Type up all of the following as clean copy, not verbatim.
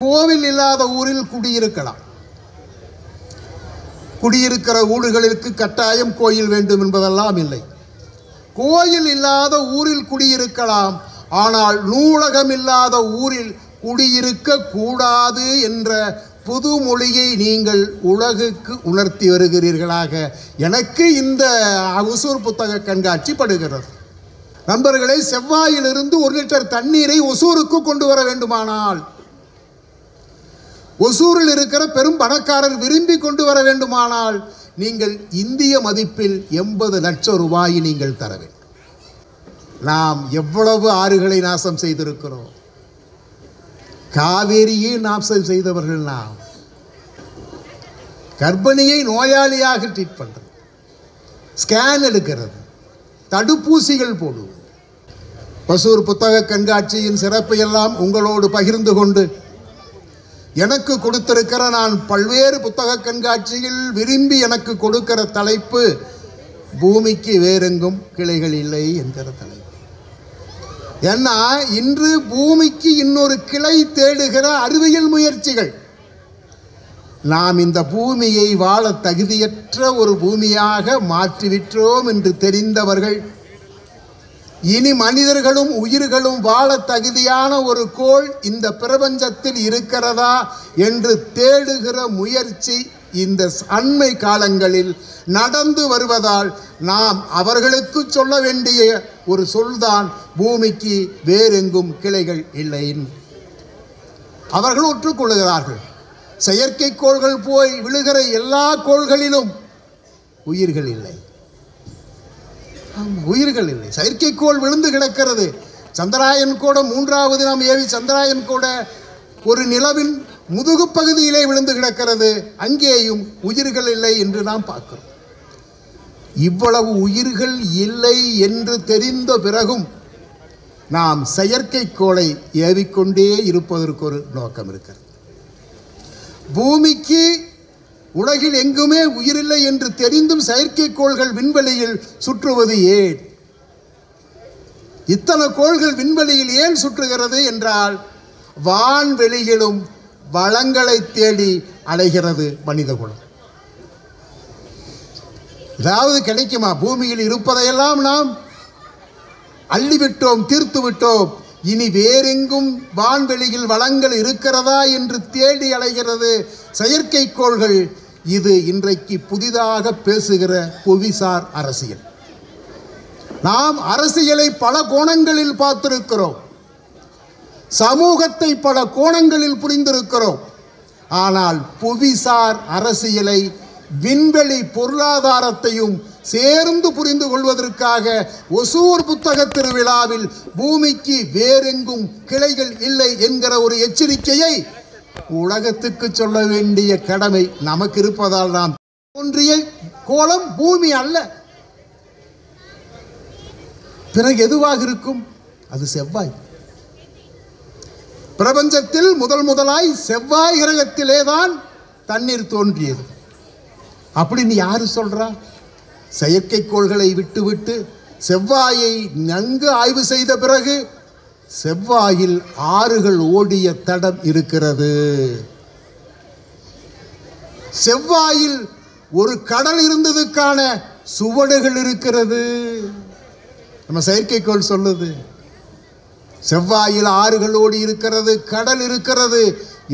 கோவில் இல்லாத ஊரில் குடியிருக்கலாம். குடியிருக்கிற ஊர்களுக்கு கட்டாயம் கோயில் வேண்டும் என்பதெல்லாம் இல்லை. கோயில் இல்லாத ஊரில் குடியிருக்கலாம். ஆனால் நூலகம் இல்லாத ஊரில் குடியிருக்க கூடாது என்ற புது மொழியை நீங்கள் உலகுக்கு உணர்த்தி வருகிறீர்களாக எனக்கு இந்த ஒசூர் புத்தக கண்காட்சி படுகிறது. நண்பர்களே, செவ்வாயிலிருந்து 1 லிட்டர் தண்ணீரை ஒசூருக்கு கொண்டு வர வேண்டுமானால், ஒசூரில் இருக்கிற பெரும் பணக்காரர் விரும்பி கொண்டு வர வேண்டுமானால், நீங்கள் இந்திய மதிப்பில் 80 லட்சம் ரூபாய் நீங்கள் தர வேண்டும். நாம் எவ்வளவு ஆறுகளை நாசம் செய்திருக்கிறோம். காவேரியை நாசம் செய்தவர்கள் நாம். கர்ப்பிணியை நோயாளியாக ட்ரீட் பண்ணுறது, ஸ்கேன் எடுக்கிறது, தடுப்பூசிகள் போடுவது. ஒசூர் புத்தக கண்காட்சியின் சிறப்பு எல்லாம் உங்களோடு பகிர்ந்து கொண்டு, எனக்கு கொடுத்திருக்கிற நான் பல்வேறு புத்தக கண்காட்சியில் விரும்பி எனக்கு கொடுக்கிற தலைப்பு பூமிக்கு வேறெங்கும் கிளைகள் இல்லை என்கிற தலைப்பு. ஏன்னா இன்று பூமிக்கு இன்னொரு கிளை தேடுகிற அறிவியல் முயற்சிகள். நாம் இந்த பூமியை வாழ தகுதியற்ற ஒரு பூமியாக மாற்றிவிட்டோம் என்று தெரிந்தவர்கள், இனி மனிதர்களும் உயிர்களும் வாழ தகுதியான ஒரு கோள் இந்த பிரபஞ்சத்தில் இருக்கிறதா என்று தேடுகிற முயற்சி இந்த அண்மை காலங்களில் நடந்து வருவதால் நாம் அவர்களுக்கு சொல்ல வேண்டிய ஒரு சொல்தான் பூமிக்கு வேறெங்கும் கிளைகள் இல்லை. அவர்கள் ஒற்றுக்கொள்கிறார்கள். செயற்கைக்கோள்கள் போய் விழுகிற எல்லா கோள்களிலும் உயிர்கள் இல்லை. உயிர்கள் இல்லை. செயற்கைக்கோள் விழுந்து கிடக்கிறது. சந்திராயன் கூட 3வது நாம் ஏவி சந்திராயன் கூட ஒரு நிலவின் முதுகு பகுதியிலே விழுந்து கிடக்கிறது. அங்கேயும் உயிர்கள் இல்லை என்று நாம் பார்க்கிறோம். இவ்வளவு உயிர்கள் இல்லை என்று தெரிந்த பிறகும் நாம் செயற்கைக்கோளை ஏவிக்கொண்டே இருப்பதற்கு ஒரு நோக்கம் இருக்கிறது. பூமிக்கு உலகில் எங்குமே உயிரில்லை என்று தெரிந்தும் செயற்கைக்கோள்கள் விண்வெளியில் சுற்றுவது ஏன்? இத்தனை கோள்கள் விண்வெளியில் ஏன் சுற்றுகிறது என்றால், வான்வெளியிலும் வளங்களை தேடி அலைகிறது மனிதகுலம். ஏதாவது கிடைக்குமா? பூமியில் இருப்பதையெல்லாம் நாம் அள்ளிவிட்டோம், தீர்த்து விட்டோம். இனி வேறெங்கும் வான்வெளியில் வளங்கள் இருக்கிறதா என்று தேடி அலைகிறது செயற்கைக்கோள்கள். இது இன்றைக்கு புதிதாக பேசுகிற புவிசார் அரசியல். நாம் அரசியலை பல கோணங்களில் பார்த்திருக்கிறோம், சமூகத்தை பல கோணங்களில் புரிந்திருக்கிறோம். ஆனால் புவிசார் அரசியலை, விண்வெளி பொருளாதாரத்தையும் சேர்ந்து புரிந்து கொள்வதற்காக ஒசூர் புத்தக திருவிழாவில் பூமிக்கு வேறெங்கும் கிளைகள் இல்லை என்கிற ஒரு எச்சரிக்கையை உலகத்துக்கு சொல்ல வேண்டிய கடமை நமக்கு இருப்பதால் நாம் தோன்றிய கோளம் பூமி அல்ல. பிறகு எதுவாக இருக்கும்? அது செவ்வாய். பிரபஞ்சத்தில் முதலாய் செவ்வாய் கிரகத்திலேதான் தண்ணீர் தோன்றியது அப்படின்னு யாரு சொல்றா? செயற்கைக்கோள்களை விட்டுவிட்டு செவ்வாயை நன்கு ஆய்வு செய்த பிறகு செவ்வாயில் ஆறுகள் ஓடிய தடம் இருக்கிறது. செவ்வாயில் ஒரு கடல் இருந்ததுக்கான சுவடுகள் இருக்கிறது. நம்ம செயற்கைக்கோள் சொல்லுது செவ்வாயில் ஆறுகள் ஓடி இருக்கிறது, கடல் இருக்கிறது.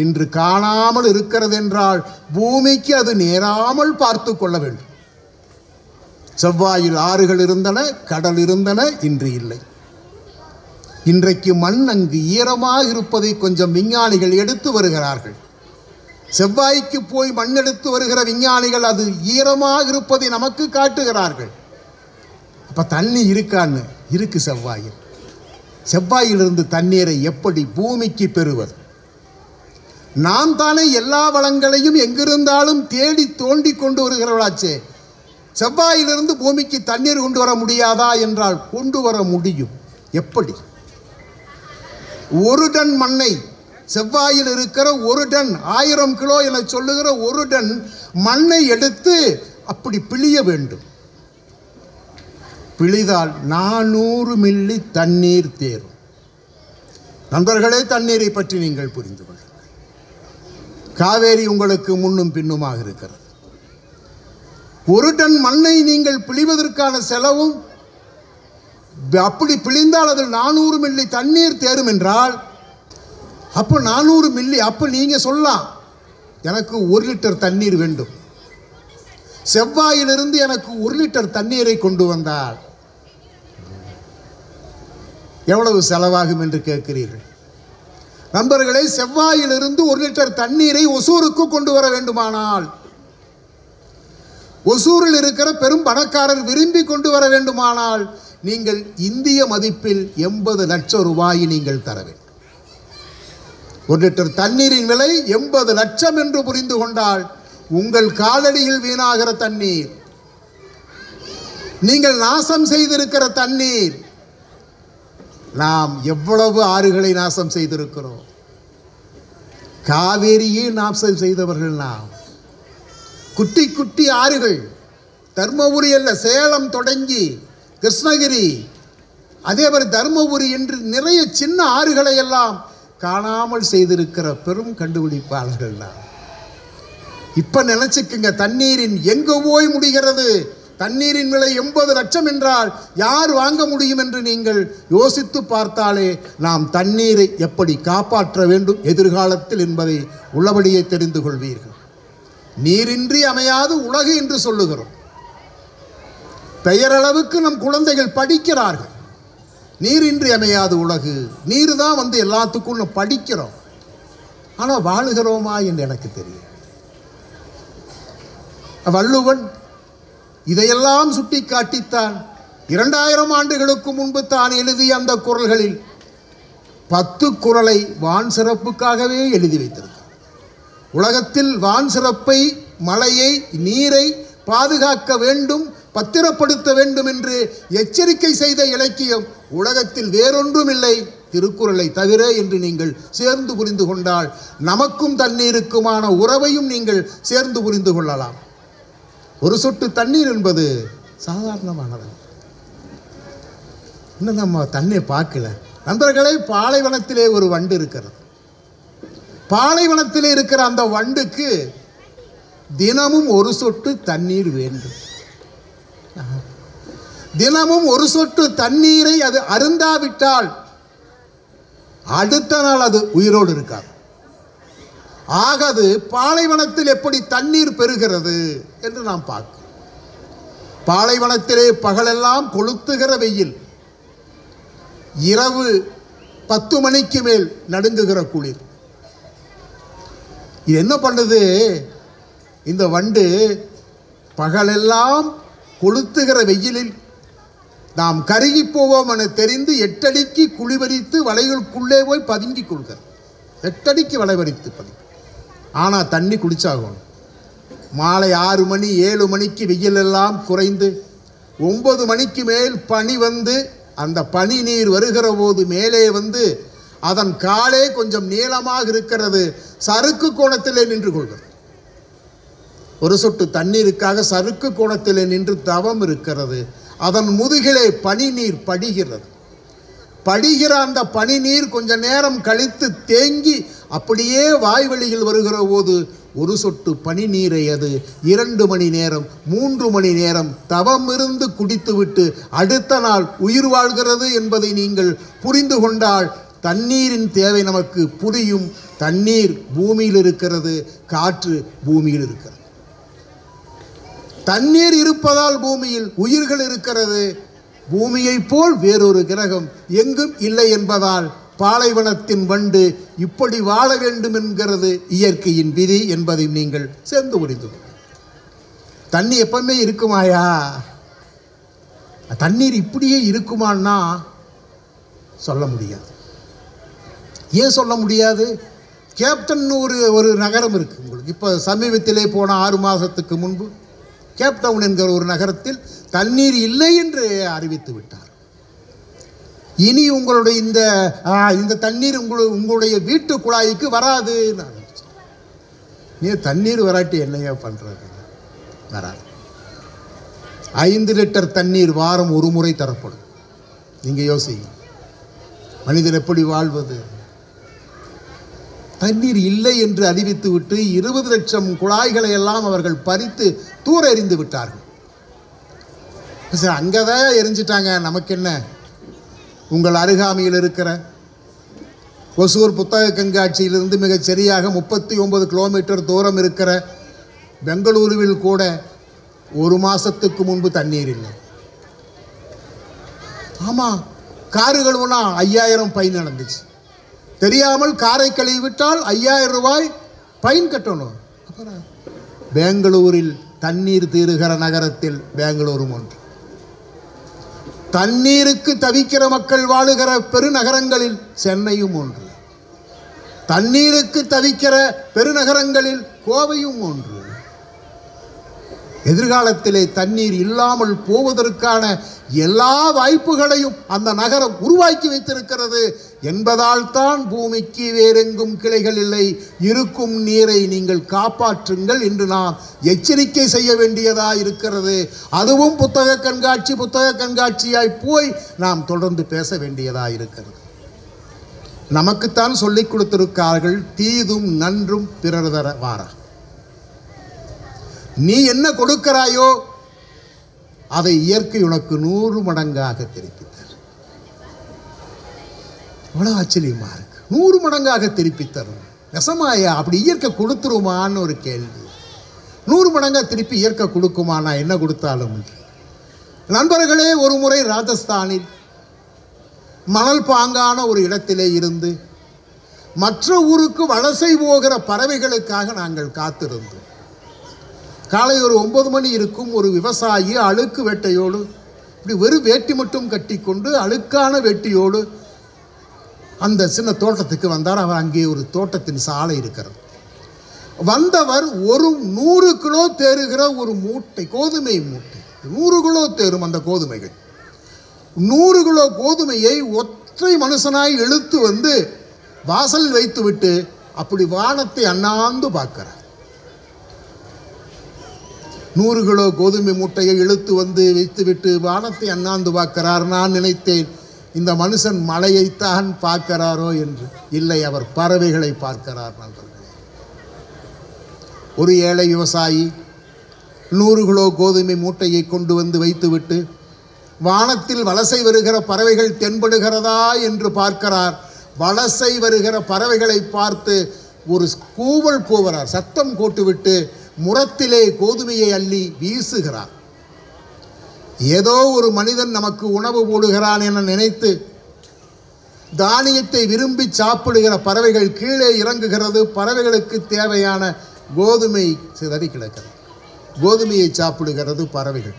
இன்று காணாமல் இருக்கிறது என்றால் பூமிக்கு அது நேராமல் பார்த்து கொள்ள வேண்டும். செவ்வாயில் ஆறுகள் இருந்தன, கடல் இருந்தன, இன்று இல்லை. இன்றைக்கு மண் அங்கு ஈரமாக இருப்பதை கொஞ்சம் விஞ்ஞானிகள் எடுத்து வருகிறார்கள். செவ்வாய்க்கு போய் மண் எடுத்து வருகிற விஞ்ஞானிகள் அது ஈரமாக இருப்பதை நமக்கு காட்டுகிறார்கள். அப்ப தண்ணி இருக்கான்னு இருக்கு செவ்வாயில். செவ்வாயிலிருந்து தண்ணீரை எப்படி பூமிக்கு பெறுவது? நாம் தானே எல்லா வளங்களையும் எங்கிருந்தாலும் தேடி தோண்டி கொண்டு வருகிறவளாச்சே. செவ்வாயிலிருந்து பூமிக்கு தண்ணீர் கொண்டு வர முடியாதா என்றால் கொண்டு வர முடியும். எப்படி? 1 டன் மண்ணை, செவ்வாயில் இருக்கிற 1 டன் 1000 கிலோ என சொல்லுகிற 1 டன் மண்ணை எடுத்து அப்படி பிழிய வேண்டும். பிழிதால் 400 மில்லி தண்ணீர் தேரும். நண்பர்களே, தண்ணீரை பற்றி நீங்கள் புரிந்து கொள்ளுங்கள். காவேரி உங்களுக்கு முன்னும் பின்னுமாக இருக்கிறது. ஒரு டன் மண்ணை நீங்கள் பிழிவதற்கான செலவும், அப்படி பிழிந்தால் அதில் 400 மில்லி தண்ணீர் தேரும் என்றால், அப்போ 400 மில்லி, அப்போ நீங்கள் சொல்லலாம் எனக்கு 1 லிட்டர் தண்ணீர் வேண்டும், செவ்வாயிலிருந்து எனக்கு 1 லிட்டர் தண்ணீரை கொண்டு வந்தால் எவ்வளவு செலவாகும் என்று கேட்கிறீர்கள். நண்பர்களே, செவ்வாயிலிருந்து 1 லிட்டர் தண்ணீரை ஒசூருக்கு கொண்டு வர வேண்டுமானால், ஒசூரில் இருக்கிற பெரும் பணக்காரர் விரும்பி கொண்டு வர வேண்டுமானால், நீங்கள் இந்திய மதிப்பில் 80 லட்சம் ரூபாய் நீங்கள் தர வேண்டும். 1 லிட்டர் தண்ணீரின் விலை 80 லட்சம் என்று புரிந்து கொண்டால், உங்கள் காலடியில் வீணாகிற தண்ணீர், நீங்கள் நாசம் செய்திருக்கிற தண்ணீர், நாம் எவ்வளவு ஆறுகளை நாசம் செய்திருக்கிறோம். காவேரியை நாசம் செய்தவர்கள் நாம். குட்டி குட்டி ஆறுகள், தர்மபுரி அல்ல, சேலம் தொடங்கி கிருஷ்ணகிரி, அதே மாதிரி தர்மபுரி என்று நிறைய சின்ன ஆறுகளை எல்லாம் காணாமல் செய்திருக்கிற பெரும் கண்டுபிடிப்பாளர்கள் தான். இப்ப நினைச்சுக்குங்க, தண்ணீரின் எங்க போய் முடிகிறது? தண்ணீரின் விலை 80 லட்சம் என்றால் யார் வாங்க முடியும் என்று நீங்கள் யோசித்து பார்த்தாலே நாம் தண்ணீரை எப்படி காப்பாற்ற வேண்டும் எதிர்காலத்தில் என்பதை உள்ளபடியே தெரிந்து கொள்வீர்கள். நீரின்றி அமையாது உலகு என்று சொல்லுகிறோம். பெயரளவுக்கு நம் குழந்தைகள் படிக்கிறார்கள். நீரின்றி அமையாது உலகு, நீர் தான் எல்லாத்துக்கும் படிக்கிறோம். ஆனால் வாழுகிறோமா என்று எனக்கு தெரியும். வள்ளுவன் இதையெல்லாம் சுட்டி காட்டித்தான் 2000 ஆண்டுகளுக்கு முன்பு தான் எழுதிய அந்த குறள்களில் 10 குறளை வான் சிறப்புக்காகவே எழுதி வைத்திருக்கிறார். உலகத்தில் வான் சிறப்பை, மழையை, நீரை பாதுகாக்க வேண்டும், பத்திரப்படுத்த வேண்டும் என்று எச்சரிக்கை செய்த இலக்கியம் உலகத்தில் வேறொன்றும் இல்லை திருக்குறளை தவிர என்று நீங்கள் சேர்ந்து புரிந்து கொண்டால், நமக்கும் தண்ணீருக்குமான உறவையும் நீங்கள் சேர்ந்து புரிந்து கொள்ளலாம். ஒரு சொட்டு தண்ணீர் என்பது சாதாரணமானது. இன்னும் நம்ம தண்ணியை பார்க்கல. நண்பர்களே, பாலைவனத்திலே ஒரு வண்டு இருக்கிறது. பாலைவனத்திலே இருக்கிற அந்த வண்டுக்கு தினமும் ஒரு சொட்டு தண்ணீர் வேண்டும். தினமும் ஒரு சொட்டு தண்ணீரை அது அருந்தாவிட்டால் அடுத்த நாள் அது உயிரோடு இருக்காது. ஆகது பாலைவனத்தில் எப்படி தண்ணீர் பெறுகிறது என்று நாம் பார்க்கிறோம். பாலைவனத்திலே பகலெல்லாம் கொளுத்துகிற வெயில், இரவு 10 மணிக்கு மேல் நடுங்குகிற குளிர். இது என்ன பண்ணுது? இந்த வண்டு பகலெல்லாம் கொளுத்துகிற வெயிலில் நாம் கருகி போவோம் என தெரிந்து 8 அடிக்கு குளிவரித்து வலைகளுக்குள்ளே போய் பதுங்கிக் கொள்கிறது. 8 அடிக்கு வலைவரித்து பதுங்கி. ஆனால் தண்ணி குடிச்சாகணும். மாலை 6 மணி 7 மணிக்கு வெயில் எல்லாம் குறைந்து 9 மணிக்கு மேல் பனி வந்து, அந்த பனி நீர் வருகிற போது மேலே வந்து அதன் காலே கொஞ்சம் நீளமாக இருக்கிறது, சறுக்கு கோணத்திலே நின்று கொள்கிறது. ஒரு சொட்டு தண்ணீருக்காக சறுக்கு கோணத்திலே நின்று தவம் இருக்கிறது. அதன் முதுகிலே பனி நீர் படிகிறது. படிகிற அந்த பனி நீர் கொஞ்ச நேரம் கழித்து தேங்கி அப்படியே வாய்வெளியில் வருகிற போது ஒரு சொட்டு பனி நீரை அது 2 மணி நேரம் 3 மணி நேரம் தவம் இருந்து குடித்துவிட்டு அடுத்த நாள் உயிர் வாழ்கிறது என்பதை நீங்கள் புரிந்து கொண்டால் தண்ணீரின் தேவை நமக்கு புரியும். தண்ணீர் பூமியில் இருக்கிறது, காற்று பூமியில் இருக்கிறது. தண்ணீர் இருப்பதால் பூமியில் உயிர்கள் இருக்கிறது. பூமியை போல் வேறொரு கிரகம் எங்கும் இல்லை என்பதால் பாலைவனத்தின் வண்டு இப்படி வாழ வேண்டும் என்கிறது இயற்கையின் விதி என்பதை நீங்கள் சேர்ந்து புரிந்து கொள்ளுங்கள். தண்ணி எப்பவுமே இருக்குமாயா? தண்ணீர் இப்படியே இருக்குமான்னா சொல்ல முடியாது. ஏன் சொல்ல முடியாது? கேப்டன் ஒரு நகரம் இருக்குது உங்களுக்கு. இப்போ சமீபத்திலே போன 6 மாதத்துக்கு முன்பு கேப்டவுன் என்கிற ஒரு நகரத்தில் தண்ணீர் இல்லை என்று அறிவித்து விட்டார். இனி உங்களுடைய இந்த தண்ணீர் உங்களுடைய வீட்டு குழாய்க்கு வராது. நீ தண்ணீர் வராட்டி என்னையா பண்ணுறது? வராது. 5 லிட்டர் தண்ணீர் வாரம் ஒரு முறை தரப்படும். நீங்கள் யோசிங்க, மனிதன் எப்படி வாழ்வது? தண்ணீர் இல்லை என்று அறிவித்துவிட்டு 20 லட்சம் குழாய்களை எல்லாம் அவர்கள் பறித்து தூர எறிந்து விட்டார்கள். அங்கதான் எரிஞ்சிட்டாங்க, நமக்கு என்ன? உங்கள் அருகாமையில் இருக்கிற ஒசூர் புத்தக கண்காட்சியிலிருந்து மிகச் சரியாக 39 கிலோமீட்டர் தூரம் இருக்கிற பெங்களூருவில் கூட ஒரு மாசத்துக்கு முன்பு தண்ணீர் இல்லை. ஆமாம், காரு கழுவுனா 5000 ஃபைன் நடந்துச்சு. தெரியாமல் காரை கழுவி விட்டால் 5000 ரூபாய் ஃபைன் கட்டணும். அப்புறம் பெங்களூரில் தண்ணீர் தீருகிற நகரத்தில் பெங்களூரும் ஒன்று. தண்ணீருக்கு தவிக்கிற மக்கள் வாழுகிற பெருநகரங்களில் சென்னையும் ஒன்று. தண்ணீருக்கு தவிக்கிற பெருநகரங்களில் கோவையும் ஒன்று. எதிர்காலத்திலே தண்ணீர் இல்லாமல் போவதற்கான எல்லா வாய்ப்புகளையும் அந்த நகரம் உருவாக்கி வைத்திருக்கிறது என்பதால் தான் பூமிக்கு வேறெங்கும் கிளைகள் இல்லை, இருக்கும் நீரை நீங்கள் காப்பாற்றுங்கள் என்று நாம் எச்சரிக்கை செய்ய வேண்டியதாக இருக்கிறது. அதுவும் புத்தக கண்காட்சியாய் போய் நாம் தொடர்ந்து பேச வேண்டியதாக இருக்கிறது. நமக்குத்தான் சொல்லிக் கொடுத்திருக்கார்கள், தீதும் நன்றும் பிறர் தர வாரா. நீ என்ன கொடுக்கிறாயோ அதை இயற்கை உனக்கு 100 மடங்காக திருப்பி தரும். அவ்வளவு ஆச்சரியமா இருக்கு. 100 மடங்காக திருப்பி தரும். நெசமாயா அப்படி இயற்கை கொடுத்துருமான்னு ஒரு கேள்வி. 100 மடங்கா திருப்பி இயற்கை கொடுக்குமா? நான் என்ன கொடுத்தாலும். நண்பர்களே, ஒரு முறை ராஜஸ்தானில் மணல் பாங்கான ஒரு இடத்திலே இருந்து மற்ற ஊருக்கு வலசை போகிற பறவைகளுக்காக நாங்கள் காத்திருந்தோம். காலை ஒரு 9 மணி இருக்கும். ஒரு விவசாயி அழுக்கு வேட்டையோடு, இப்படி வெறும் வேட்டி மட்டும் கட்டி கொண்டு அழுக்கான வேட்டியோடு அந்த சின்ன தோட்டத்துக்கு வந்தார். அவர் அங்கே ஒரு தோட்டத்தின் சாலை இருக்கிறது. வந்தவர் ஒரு 100 கிலோ தேறுகிற ஒரு மூட்டை, கோதுமை மூட்டை, 100 கிலோ தேரும் அந்த கோதுமைகள். 100 கிலோ கோதுமையை ஒற்றை மனுஷனாய் இழுத்து வந்து வாசல் வைத்து விட்டு அப்படி வானத்தை அண்ணாந்து பார்க்கிறார். 100 கிலோ கோதுமை மூட்டையை இழுத்து வந்து வைத்துவிட்டு வானத்தை அண்ணாந்து பார்க்கிறார். நான் நினைத்தேன், இந்த மனுஷன் மழையைத்தான் பார்க்கிறாரோ என்று. இல்லை, அவர் பறவைகளை பார்க்கிறார். நண்பர்களே, ஒரு ஏழை விவசாயி 100 கிலோ கோதுமை மூட்டையை கொண்டு வந்து வைத்துவிட்டு வானத்தில் வலசை வருகிற பறவைகள் தென்படுகிறதா என்று பார்க்கிறார். வலசை வருகிற பறவைகளை பார்த்து ஒரு கூவல் கூவுறார், சத்தம் போட்டுவிட்டு முரத்திலே கோதுமையை அள்ளி வீசுகிறார். ஏதோ ஒரு மனிதன் நமக்கு உணவு போடுகிறான் என நினைத்து தானியத்தை விரும்பி சாப்பிடுகிற பறவைகள் கீழே இறங்குகிறது. பறவைகளுக்கு தேவையான கோதுமை சிதறி கிடக்கிறது. கோதுமையை சாப்பிடுகிறது பறவைகள்.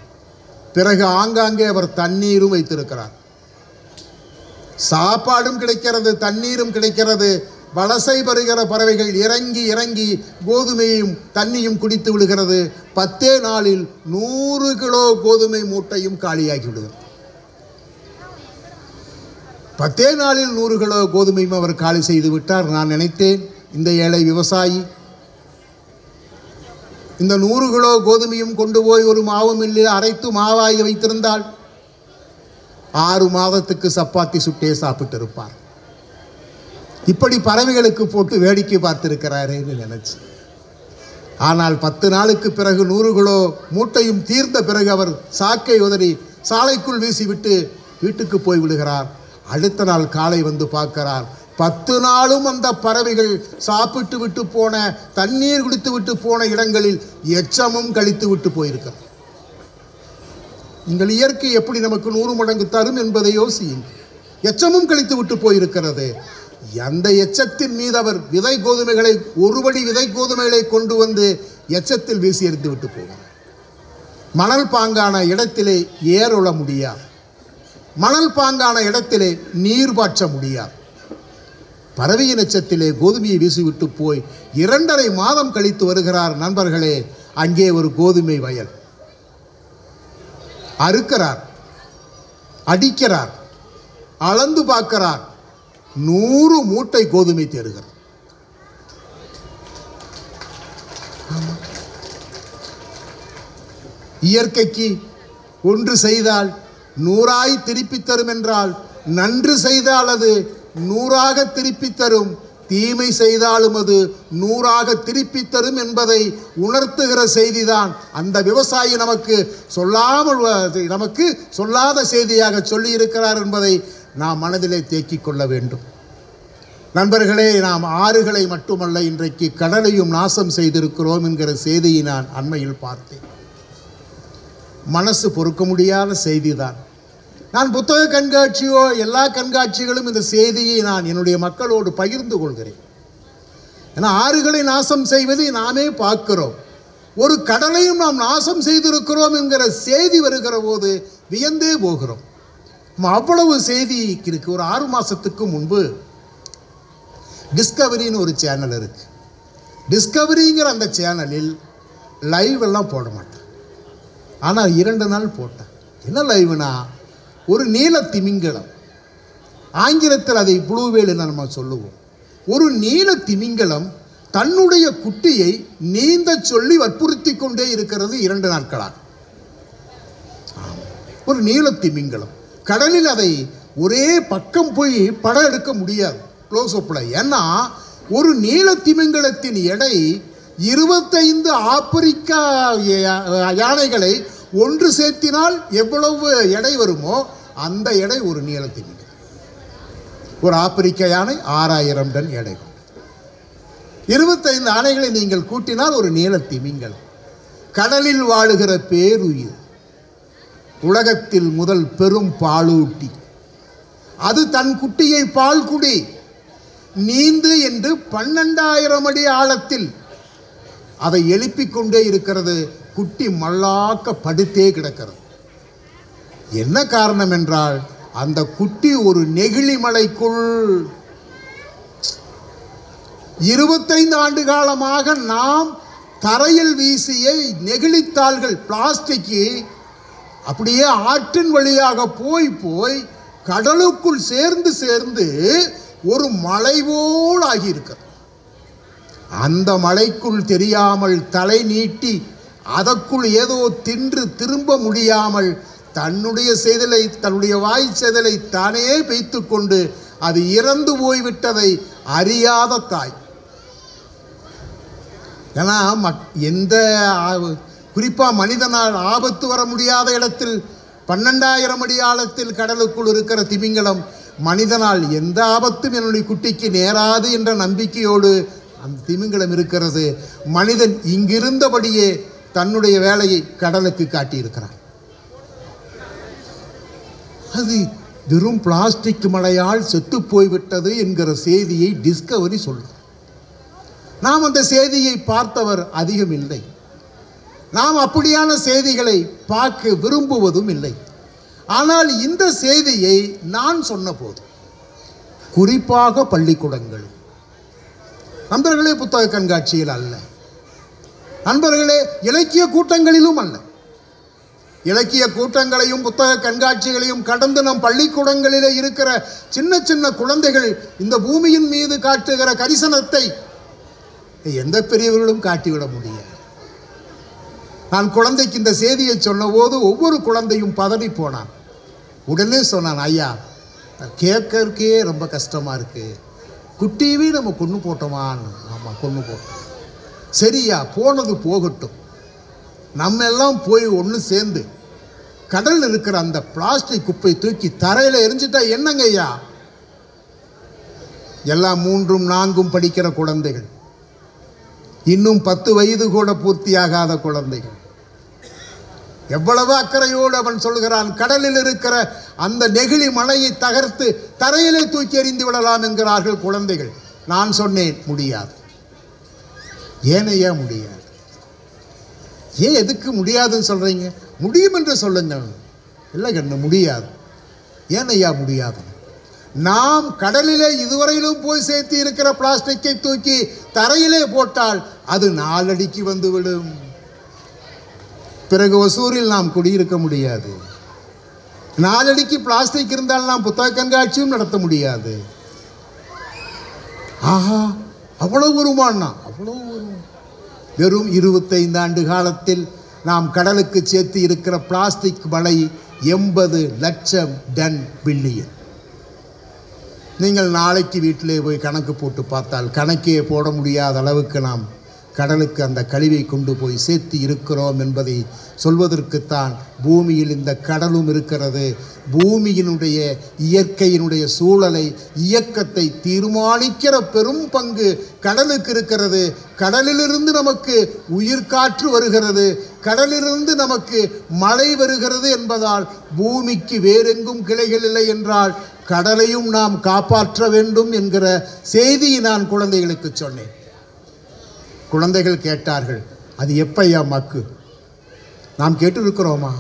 பிறகு ஆங்காங்கே அவர் தண்ணீரும் வைத்திருக்கிறார். சாப்பாடும் கிடைக்கிறது, தண்ணீரும் கிடைக்கிறது. வலசை வருகிற பறவைகள் இறங்கி இறங்கி கோதுமையும் தண்ணியும் குடித்து விடுகிறது. 10 நாளில் 100 கிலோ கோதுமை மூட்டையும் காலியாகி விடுகிறது. 10 நாளில் 100 கிலோ கோதுமையும் அவர் காலி செய்து விட்டார். நான் நினைத்தேன், இந்த ஏழை விவசாயி இந்த 100 கிலோ கோதுமையும் கொண்டு போய் ஒரு மாவு மில்லில் அரைத்து மாவாகி வைத்திருந்தால் 6 மாதத்துக்கு சப்பாத்தி சுட்டே சாப்பிட்டு இருப்பார். இப்படி பறவைகளுக்கு போட்டு வேடிக்கை பார்த்திருக்கிறாரேன்னு நினைச்சு. ஆனால் 10 நாளுக்கு பிறகு 100 கிலோ மூட்டையும் தீர்ந்த பிறகு அவர் சாக்கை உதறி சாலைக்குள் வீசிவிட்டு வீட்டுக்கு போய் விடுகிறார். அடுத்த நாள் காலை வந்து பார்க்கிறார். 10 நாளும் அந்த பறவைகள் சாப்பிட்டு விட்டு போன, தண்ணீர் குடித்து விட்டு போன இடங்களில் எச்சமும் கழித்து விட்டு போயிருக்கிறார். நீங்கள் இயற்கை எப்படி நமக்கு 100 மடங்கு தரும் என்பதை யோசியுங்கள். எச்சமும் கழித்து விட்டு போயிருக்கிறது. அந்த எச்சத்தின் மீது அவர் விதை கோதுமைகளை, ஒருபடி விதை கோதுமைகளை கொண்டு வந்து எச்சத்தில் வீசி எறிந்து விட்டு போகிறார். மணல் பாங்கான இடத்திலே ஏறுல முடியாது. மணல் பாங்கான இடத்திலே நீர் பாய்ச்ச முடியாது. பறவையின் எச்சத்திலே கோதுமையை வீசிவிட்டு போய் 2.5 மாதம் கழித்து வருகிறார். நண்பர்களே, அங்கே ஒரு கோதுமை வயல். அறுக்கிறார், அடிக்கிறார், அளந்து பார்க்கிறார். 100 மூட்டை கோதுமை தேறுகிறது. இயற்கைக்கு ஒன்று செய்தால் 100ஆய் திருப்பி தரும் என்றால், நன்று செய்தால் அது 100ஆக திருப்பி தரும். தீமை செய்தாலும் அது 100ஆக திருப்பி தரும் என்பதை உணர்த்துகிற செய்திதான் அந்த விவசாயி நமக்கு சொல்லாத செய்தியாக சொல்லி இருக்கிறார் என்பதை நாம் மனதிலே தேக்கிக் கொள்ள வேண்டும். நண்பர்களே, நாம் ஆறுகளை மட்டுமல்ல, இன்றைக்கு கடலையும் நாசம் செய்திருக்கிறோம் என்கிற செய்தியை நான் அண்மையில் பார்த்தேன். மனசு பொறுக்க முடியாத செய்திதான். நான் புத்தக கண்காட்சியோ எல்லா கண்காட்சிகளும் இந்த செய்தியை நான் என்னுடைய மக்களோடு பகிர்ந்து கொள்கிறேன். ஏன்னா ஆறுகளை நாசம் செய்வதை நாமே பார்க்கிறோம். ஒரு கடலையும் நாம் நாசம் செய்திருக்கிறோம் என்கிற செய்தி வருகிற போது வியந்தே போகிறோம். அவ்வளவு செய்தி இருக்கு. ஒரு 6 மாதத்துக்கு முன்பு டிஸ்கவரின்னு ஒரு சேனல் இருக்கு. டிஸ்கவரிங்கிற அந்த சேனலில் லைவ் எல்லாம் போட மாட்டேன். ஆனால் 2 நாள் போட்டேன். என்ன லைவ்னா, ஒரு நீல திமிங்கலம், ஆங்கிலத்தில் அதை ப்ளூ வேல் என்று நம்ம சொல்லுவோம். ஒரு நீல திமிங்கலம் தன்னுடைய குட்டியை நீந்த சொல்லி வற்புறுத்தி கொண்டே இருக்கிறது 2 நாட்களாக. ஒரு நீல திமிங்கலம் கடலில், அதை ஒரே பக்கம் போய் படம் எடுக்க முடியாது க்ளோஸ்அப்பில். ஏன்னா ஒரு நீல திமிங்கலத்தின் எடை 25 ஆப்பிரிக்கா யானைகளை ஒன்று சேர்த்தினால் எவ்வளவு எடை வருமோ அந்த எடை ஒரு நீல திமிங்கலம். ஒரு ஆப்பிரிக்க யானை 6000 டன் எடை. 25 யானைகளை நீங்கள் கூட்டினால் ஒரு நீல திமிங்கலம். கடலில் வாழுகிற பேருயிர், உலகத்தில் முதல் பெரும் பாலூட்டி. அது தன் குட்டியை பால் குடி, நீந்து என்று 12,000 அடி ஆழத்தில் அதை எழுப்பிக் கொண்டே இருக்கிறது. குட்டி மல்லாக்க படுத்தே கிடக்கிறது. என்ன காரணம் என்றால், அந்த குட்டி ஒரு நெகிழி மலைக்குள் 25 ஆண்டு காலமாக நாம் தரையில் வீசிய நெகிழித்தாள்கள், பிளாஸ்டிக் அப்படியே ஆற்றின் வழியாக போய் போய் கடலுக்குள் சேர்ந்து ஒரு மலை போல் ஆகியிருக்கிறது. அந்த மலைக்குள் தெரியாமல் தலை நீட்டி அதற்குள் ஏதோ தின்று திரும்ப முடியாமல் தன்னுடைய வாய் செதலை தானே வைத்து கொண்டு அது இறந்து போய்விட்டதை அறியாத தாய். ஏன்னா எந்த குறிப்பாக மனிதனால் ஆபத்து வர முடியாத இடத்தில் 12,000 அடி ஆழத்தில் கடலுக்குள் இருக்கிற திமிங்கலம் மனிதனால் எந்த ஆபத்தும் என்னுடைய குட்டிக்கு நேராது என்ற நம்பிக்கையோடு அந்த திமிங்கலம் இருக்கிறது. மனிதன் இங்கிருந்தபடியே தன்னுடைய வேலையை கடலுக்கு காட்டியிருக்கிறான். அது வெறும் பிளாஸ்டிக் மழையால் செத்து போய்விட்டது என்கிற செய்தியை டிஸ்கவரி சொல்லுது. நாம் அந்த செய்தியை பார்த்தவர் அதிகம் இல்லை. நாம் அப்படியான செய்திகளை பார்க்க விரும்புவதும் இல்லை. ஆனால் இந்த செய்தியை நான் சொன்னபோது, குறிப்பாக பள்ளிக்கூடங்கள் நண்பர்களே, புத்தக கண்காட்சியில் அல்ல நண்பர்களே, இலக்கிய கூட்டங்களிலும் அல்ல, இலக்கிய கூட்டங்களையும் புத்தக கண்காட்சிகளையும் கடந்து நம் பள்ளிக்கூடங்களிலே இருக்கிற சின்ன சின்ன குழந்தைகள் இந்த பூமியின் மீது காட்டுகிற கரிசனத்தை எந்த பெரியவர்களும் காட்டிவிட முடியாது. நான் குழந்தைக்கு இந்த செய்தியை சொன்னபோது ஒவ்வொரு குழந்தையும் பதறி போனான். உடனே சொன்னான், ஐயா கேட்கறதுக்கே ரொம்ப கஷ்டமாக இருக்குது, குட்டியவே நம்ம கொன்று போட்டோமான்னு. ஆமாம், கொன்று போட்டோம். சரியா, போனது போகட்டும், நம்ம எல்லாம் போய் ஒன்று சேர்ந்து கடலில் இருக்கிற அந்த பிளாஸ்டிக் குப்பை தூக்கி தரையில் எரிஞ்சிட்டா என்னங்க ஐயா? எல்லாம் 3, 4 படிக்கிற குழந்தைகள், இன்னும் 10 வயது கூட பூர்த்தியாகாத குழந்தைகள். எவ்வளவு அக்கறையோடு அவன் சொல்கிறான், கடலில் இருக்கிற அந்த நெகிழி மலையை தகர்த்து தரையிலே தூக்கி எறிந்து விடலாம் என்கிறார்கள் குழந்தைகள். நான் சொன்னேன், முடியாது. ஏனையா முடியாது? ஏன் எதுக்கு முடியாதுன்னு சொல்கிறீங்க? முடியும் என்று சொல்லுங்கள். இல்லை கண்ணு, முடியாது. ஏனையா முடியாது? நாம் கடலிலே இதுவரையிலும் போய் சேர்த்து இருக்கிற பிளாஸ்டிக்கை தூக்கி தரையிலே போட்டால் அது 4 அடிக்கு வந்துவிடும். பிறகு ஒசூரில் நாம் குடியிருக்க முடியாது. 4 அடிக்கு பிளாஸ்டிக் இருந்தால் நாம் புத்தக கண்காட்சியும் நடத்த முடியாது. ஆஹா, அவ்வளவு வருமானா? அவ்வளவு வரும். வெறும் 25 ஆண்டு காலத்தில் நாம் கடலுக்கு சேர்த்து இருக்கிற பிளாஸ்டிக் மலை 80 லட்சம் டன் பில்லியன். நீங்கள் நாளைக்கு வீட்டிலே போய் கணக்கு போட்டு பார்த்தால் கணக்கே போட முடியாத அளவுக்கு நாம் கடலுக்கு அந்த கழிவை கொண்டு போய் சேர்த்து இருக்கிறோம் என்பதை சொல்வதற்குத்தான் பூமியில் இந்த கடலும் இருக்கிறது. பூமியினுடைய இயற்கையினுடைய சூழலை இயக்கத்தை தீர்மானிக்கிற பெரும் பங்கு கடலுக்கு இருக்கிறது. கடலிலிருந்து நமக்கு உயிர்காற்று வருகிறது, கடலிலிருந்து நமக்கு மழை வருகிறது என்பதால் பூமிக்கு வேறெங்கும் கிளைகள் இல்லை என்றால் கடலையும் நாம் காப்பாற்ற வேண்டும் என்கிற செய்தியை நான் குழந்தைகளுக்கு சொன்னேன். குழந்தைகள் கேட்டார்கள், அது எப்பையா மக்கு? நாம் கேட்டிருக்கிறோமா?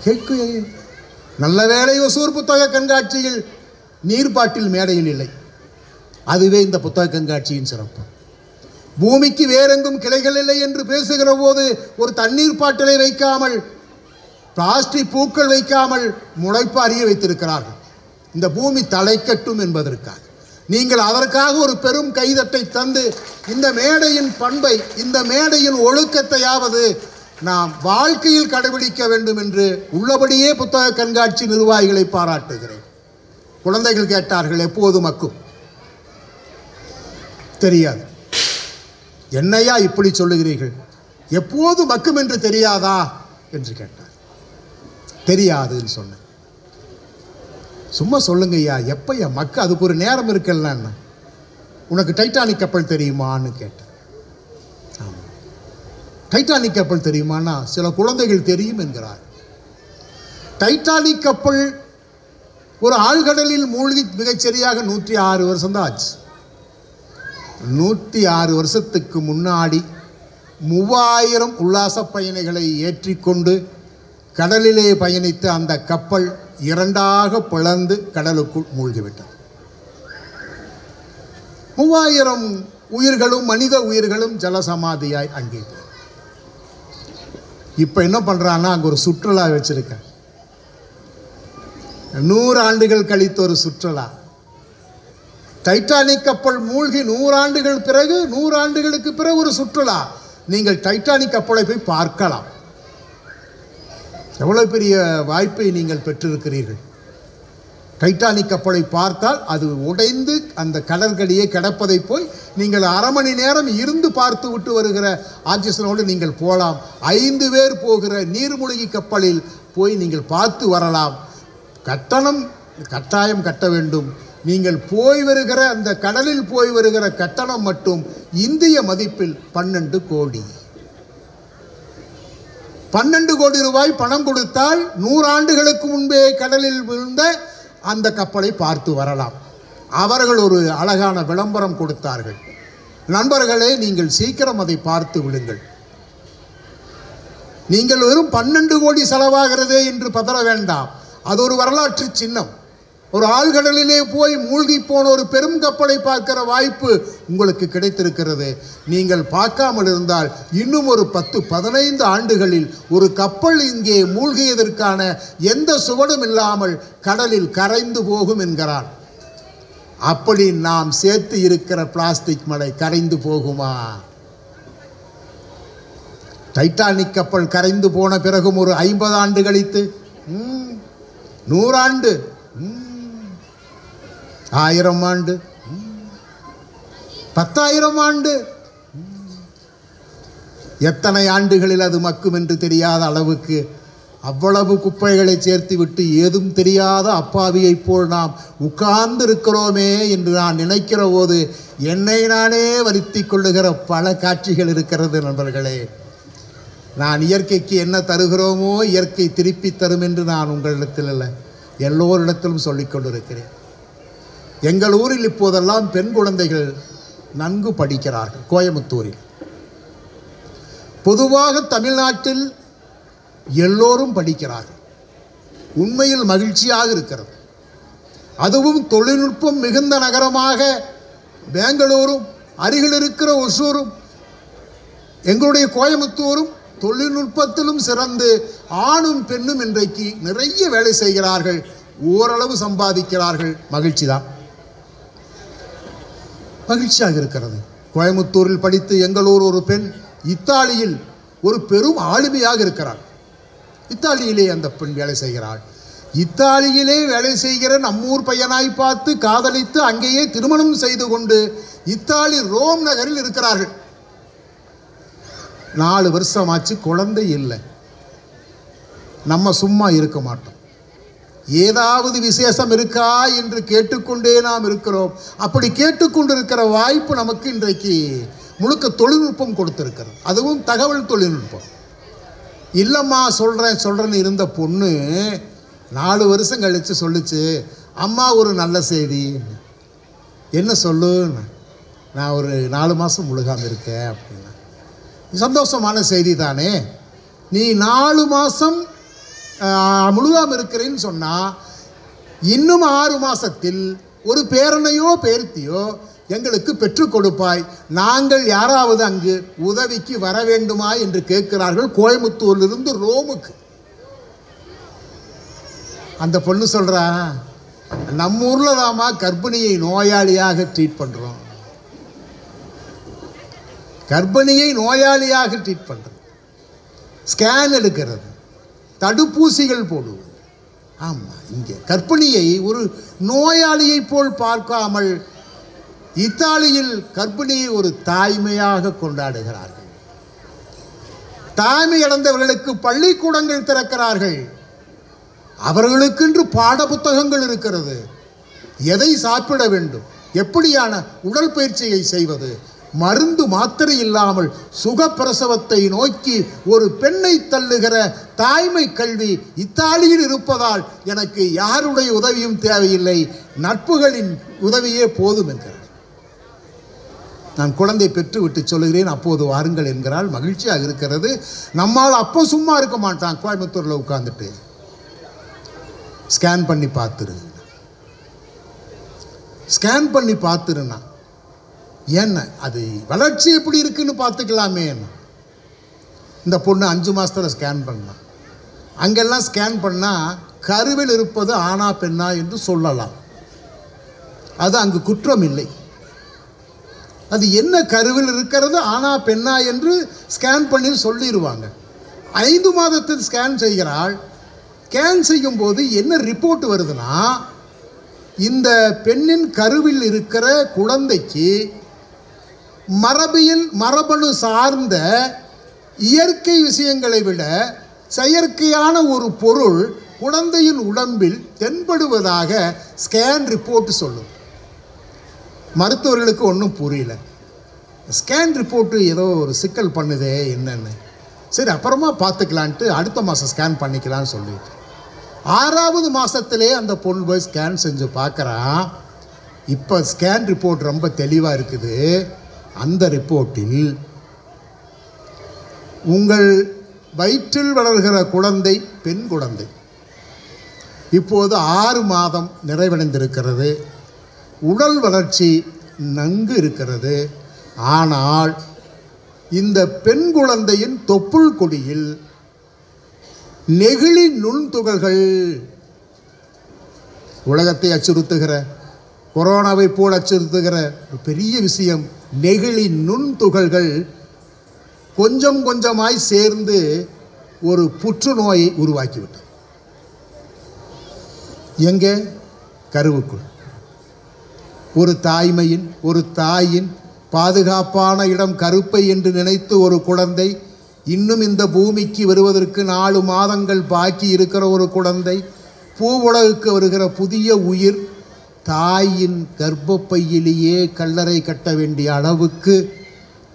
கேட்க நல்ல வேளை ஒசூர் புத்தக கண்காட்சியில் நீர்ப்பாட்டில் மேடையில் இல்லை. அதுவே இந்த புத்தக கண்காட்சியின் சிறப்பு. பூமிக்கு வேறெங்கும் கிளைகள் இல்லை என்று பேசுகிற போது ஒரு தண்ணீர் பாட்டிலை வைக்காமல், பிளாஸ்டிக் பூக்கள் வைக்காமல் முளைப்பாரியை வைத்திருக்கிறார்கள். இந்த பூமி தலைக்கட்டும் என்பதற்காக நீங்கள் அதற்காக ஒரு பெரும் கைதட்டை தந்து இந்த மேடையின் பண்பை, இந்த மேடையின் ஒழுக்கத்தையாவது நாம் வாழ்க்கையில் கடைபிடிக்க வேண்டும் என்று உள்ளபடியே புத்தக கண்காட்சி நிர்வாகிகளை பாராட்டுகிறேன். குழந்தைகள் கேட்டார்கள், எப்போது மக்கும்? தெரியாது. என்னையா இப்படி சொல்லுகிறீர்கள்? எப்போது மக்கும் என்று தெரியாதா என்று கேட்டார். தெரியாதுன்னு சொன்னேன். சும்மா சொல்லுங்க ஐயா, எப்பையா மக்கு? அதுக்கு ஒரு நேரம் இருக்கலன்னா. உனக்கு டைட்டானிக் கப்பல் தெரியுமான்னு கேட்டேன். ஆமாம், டைட்டானிக் கப்பல் தெரியுமானா சில குழந்தைகள் தெரியும் என்கிறார். டைட்டானிக் கப்பல் ஒரு ஆழ்கடலில் மூழ்கி மிகச்சரியாக 106 வருஷம்தான் ஆச்சு. 106 வருஷத்துக்கு முன்னாடி 3000 உல்லாச பயணிகளை ஏற்றிக்கொண்டு கடலிலே பயணித்த அந்த கப்பல் இரண்டாக பிளந்து கடலுக்குள் மூழ்கிவிட்டது. 3000 உயிர்களும் மனித உயிர்களும் ஜலசமாதியாய் அங்கே. இப்போ என்ன பண்ணுறான்னா, அங்கே ஒரு சுற்றுலா வச்சிருக்கேன். 100 ஆண்டுகள் கழித்து ஒரு சுற்றுலா. டைட்டானிக் கப்பல் மூழ்கி 100 ஆண்டுகள் பிறகு, 100 ஆண்டுகளுக்கு பிறகு ஒரு சுற்றுலா. நீங்கள் டைட்டானிக் கப்பலை போய் பார்க்கலாம். எவ்வளவு பெரிய வாய்ப்பை நீங்கள் பெற்றிருக்கிறீர்கள். டைட்டானிக் கப்பலை பார்த்தால் அது உடைந்து அந்த கடற்கரையே கிடப்பதை போய் நீங்கள் அரை மணி நேரம் இருந்து பார்த்து விட்டு வருகிற ஆக்சிஜனோடு நீங்கள் போகலாம். 5 பேர் போகிற நீர்மூழ்கி கப்பலில் போய் நீங்கள் பார்த்து வரலாம். கட்டணம் கட்டாயம் கட்ட வேண்டும். நீங்கள் போய் வருகிற அந்த கடலில் போய் வருகிற கட்டணம் மட்டும் இந்திய மதிப்பில் 12 கோடி. 12 கோடி ரூபாய் பணம் கொடுத்தால் 100 ஆண்டுகளுக்கு முன்பே கடலில் விழுந்த அந்த கப்பலை பார்த்து வரலாம். அவர்கள் ஒரு அழகான விளம்பரம் கொடுத்தார்கள். நண்பர்களே, நீங்கள் சீக்கிரம் அதை பார்த்து விடுங்கள். நீங்கள் வெறும் 12 கோடி செலவாகிறதே என்று பதற வேண்டாம். அது ஒரு வரலாற்று சின்னம். ஒரு ஆழ்கடலிலே போய் மூழ்கி போன ஒரு பெரும் கப்பலை பார்க்கிற வாய்ப்பு உங்களுக்கு கிடைத்திருக்கிறது. நீங்கள் பார்க்காமல் இருந்தால் இன்னும் ஒரு 10-15 ஆண்டுகளில் ஒரு கப்பல் இங்கே மூழ்கியதற்கான எந்த சுவடும் இல்லாமல் கடலில் கரைந்து போகும் என்கிறார். அப்படி நாம் சேர்த்து இருக்கிற பிளாஸ்டிக் மழை கரைந்து போகுமா? டைட்டானிக் கப்பல் கரைந்து போன பிறகும் ஒரு 50 ஆண்டு கழித்து, 100 ஆண்டு, 1000 ஆண்டு, 10,000 ஆண்டு, எத்தனை ஆண்டுகளில் அது மக்கும் என்று தெரியாத அளவுக்கு அவ்வளவு குப்பைகளை சேர்த்து விட்டு ஏதும் தெரியாத அப்பாவியைப் போல் நாம் உட்கார்ந்து இருக்கிறோமே என்று நான் நினைக்கிற போது என்னை நானே வருத்தி கொள்ளுகிற பல காட்சிகள் இருக்கிறது. நண்பர்களே, நான் இயற்கைக்கு என்ன தருகிறோமோ இயற்கை திருப்பி தரும் என்று நான் உங்களிடத்தில் இல்லை, எல்லோரிடத்திலும் சொல்லிக் கொண்டிருக்கிறேன். எங்கள் ஊரில் இப்போதெல்லாம் பெண் குழந்தைகள் நன்கு படிக்கிறார்கள். கோயம்புத்தூரில், பொதுவாக தமிழ்நாட்டில் எல்லோரும் படிக்கிறார்கள். உண்மையில் மகிழ்ச்சியாக இருக்கிறது. அதுவும் தொழில்நுட்பம் மிகுந்த நகரமாக பெங்களூரும், அருகில் இருக்கிற ஒசூரும், எங்களுடைய கோயம்புத்தூரும் தொழில்நுட்பத்திலும் சிறந்து ஆணும் பெண்ணும் இன்றைக்கு நிறைய வேலை செய்கிறார்கள். ஓரளவு சம்பாதிக்கிறார்கள். மகிழ்ச்சி தான், மகிழ்ச்சியாக இருக்கிறது. கோயம்புத்தூரில் படித்து எங்களூர் ஒரு பெண் இத்தாலியில் ஒரு பெரும் ஆளுமையாக இருக்கிறாள். இத்தாலியிலே அந்த பெண் வேலை செய்கிறாள். இத்தாலியிலே வேலை செய்கிற நம்மூர் பையனாய் பார்த்து காதலித்து அங்கேயே திருமணம் செய்து கொண்டு இத்தாலி ரோம் நகரில் இருக்கிறார்கள். 4 வருஷமாச்சு, குழந்தை இல்லை. நம்ம சும்மா இருக்க மாட்டோம். ஏதாவது விசேஷம் இருக்கா என்று கேட்டுக்கொண்டே நாம் இருக்கிறோம். அப்படி கேட்டுக்கொண்டிருக்கிற வாய்ப்பு நமக்கு இன்றைக்கு முழுக்க தொழில்நுட்பம் கொடுத்திருக்கிறது. அதுவும் தகவல் தொழில்நுட்பம். இல்லைம்மா சொல்கிறேன்னு இருந்த பொண்ணு 4 வருஷம் கழித்து சொல்லிச்சு, அம்மா ஒரு நல்ல செய்தி. என்ன சொல்லு? நான் ஒரு 4 மாதம் முழுகாமல் இருக்கேன் அப்படின்னா. சந்தோஷமான செய்தி தானே. நீ 4 மாதம் முழுகாமல் இருக்கிறேன்னு சொன்னால் இன்னும் 6 மாதத்தில் ஒரு பேரனையோ பேர்த்தியோ எங்களுக்கு பெற்றுக் கொடுப்பாய். நாங்கள் யாராவது அங்கு உதவிக்கு வர வேண்டுமா என்று கேட்கிறார்கள் கோயம்புத்தூரிலிருந்து ரோமுக்கு. அந்த பொண்ணு சொல்கிறா, நம்ம ஊரில் தாமா கர்ப்பிணியை நோயாளியாக ட்ரீட் பண்ணுறோம். கர்ப்பிணியை நோயாளியாக ட்ரீட் பண்ணுறது, ஸ்கேன் எடுக்கிறது, தடுப்பூசிகள் போடுவது. ஆமாம், இங்கே கர்ப்பிணியை ஒரு நோயாளியை போல் பார்க்காமல் இத்தாலியில் கர்ப்பிணியை ஒரு தாய்மையாக கொண்டாடுகிறார்கள். தாய்மை இழந்தவர்களுக்கு பள்ளிக்கூடங்கள் திறக்கிறார்கள். அவர்களுக்கென்று பாட புத்தகங்கள் இருக்கிறது. எதை சாப்பிட வேண்டும், எப்படியான உடற்பயிற்சியை செய்வது, மருந்து மாத்திரை இல்லாமல் சுகப்பிரசவத்தை நோக்கி ஒரு பெண்ணை தள்ளுகிற தாய்மை கல்வி இத்தாலியில் இருப்பதால் எனக்கு யாருடைய உதவியும் தேவையில்லை, நட்புகளின் உதவியே போதும் என்கிறார். நான் குழந்தை பெற்று விட்டு சொல்லுகிறேன், அப்போது வாருங்கள் என்கிறாள். மகிழ்ச்சியாக இருக்கிறது. நம்மால் அப்போ சும்மா இருக்க மாட்டான். கோயம்புத்தூரில் உட்கார்ந்துட்டு ஸ்கேன் பண்ணி பார்த்துருன்னா என்ன, அது வளர்ச்சி எப்படி இருக்குன்னு பார்த்துக்கலாமே. இந்த பொண்ணு 5 மாதத்தில் ஸ்கேன் பண்ணான். அங்கெல்லாம் ஸ்கேன் பண்ணால் கருவில் இருப்பது ஆணா பெண்ணா என்று சொல்லலாம். அது அங்கு குற்றம் இல்லை. அது என்ன கருவில் இருக்கிறது ஆணா பெண்ணா என்று ஸ்கேன் பண்ணி சொல்லிடுவாங்க. 5 மாதத்தில் ஸ்கேன் செய்கிறாள். ஸ்கேன் செய்யும்போது என்ன ரிப்போர்ட் வருதுன்னா, இந்த பெண்ணின் கருவில் இருக்கிற குழந்தைக்கு மரபணு சார்ந்த இயற்கை விஷயங்களை விட செயற்கையான ஒரு பொருள் குழந்தையின் உடம்பில் தென்படுவதாக ஸ்கேன் ரிப்போர்ட் சொல்லும். மருத்துவர்களுக்கு ஒன்றும் புரியல. ஸ்கேன் ரிப்போர்ட்டு ஏதோ ஒரு சிக்கல் பண்ணுதே என்னன்னு. சரி, அப்புறமா பார்த்துக்கலான்ட்டு அடுத்த மாதம் ஸ்கேன் பண்ணிக்கலான்னு சொல்லிட்டு 6வது மாதத்திலே அந்த பொண்ணு போய் ஸ்கேன் செஞ்சு பார்க்குறான். இப்போ ஸ்கேன் ரிப்போர்ட் ரொம்ப தெளிவாக இருக்குது. அந்த ரிப்போர்ட்டில் உங்கள் வயிற்றில் வளர்கிற குழந்தை பெண் குழந்தை, இப்போது 6 மாதம் நிறைவடைந்திருக்கிறது, உடல் வளர்ச்சி நன்கு இருக்கிறது. ஆனால் இந்த பெண் குழந்தையின் தொப்புள் கொடியில் நெகிழி நுண்துகள்கள், உலகத்தை அச்சுறுத்துகிற கொரோனாவை போல் அச்சுறுத்துகிற ஒரு பெரிய விஷயம், நெகிழி நுண்துகள்கள் கொஞ்சம் கொஞ்சமாய் சேர்ந்து ஒரு புற்றுநோயை உருவாக்கிவிட்டது. எங்கே? கருவுக்குள். ஒரு தாயின் பாதுகாப்பான இடம் கருப்பை என்று நினைத்து ஒரு குழந்தை, இன்னும் இந்த பூமிக்கு வருவதற்கு 4 மாதங்கள் பாக்கி இருக்கிற ஒரு குழந்தை, பூவுலகுக்கு வருகிற புதிய உயிர், தாயின் கர்ப்பப்பையிலேயே கல்லறை கட்ட வேண்டிய அளவுக்கு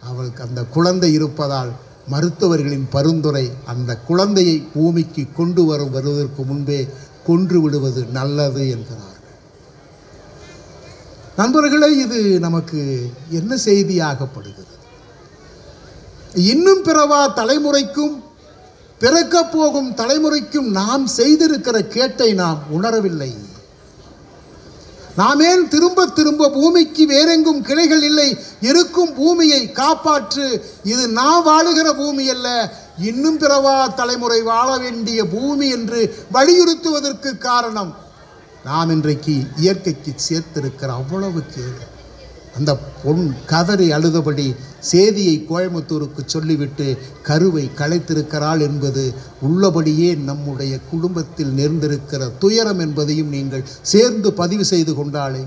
அவளுக்கு அந்த குழந்தை இருப்பதால் மருத்துவர்களின் பரிந்துரை அந்த குழந்தையை பூமிக்கு வருவதற்கு முன்பே கொன்று விடுவது நல்லது என்கிறார்கள். நண்பர்களே, இது நமக்கு என்ன செய்தியாகப்படுகிறது? இன்னும் பிறவா தலைமுறைக்கும் பிறக்கப் போகும் தலைமுறைக்கும் நாம் செய்திருக்கிற கேட்டை நாம் உணரவில்லை. நாம் ஏன் திரும்ப திரும்ப பூமிக்கு வேறெங்கும் கிளைகள் இல்லை, இருக்கும் பூமியை காப்பாற்று, இது நான் வாழுகிற பூமி அல்ல, இன்னும் பிறவா தலைமுறை வாழ வேண்டிய பூமி என்று வலியுறுத்துவதற்கு காரணம் நாம் இன்றைக்கு இயற்கைக்கு சேர்த்திருக்கிற அவ்வளவு கேடு. அந்த பொன் கதறி அழுதபடி சேதியை கோயம்புத்தூருக்கு சொல்லிவிட்டு கருவை கலைத்திருக்கிறாள் என்பது உள்ளபடியே நம்முடைய குடும்பத்தில் நேர்ந்திருக்கிற துயரம் என்பதையும் நீங்கள் சேர்ந்து பதிவு செய்து கொண்டாலே.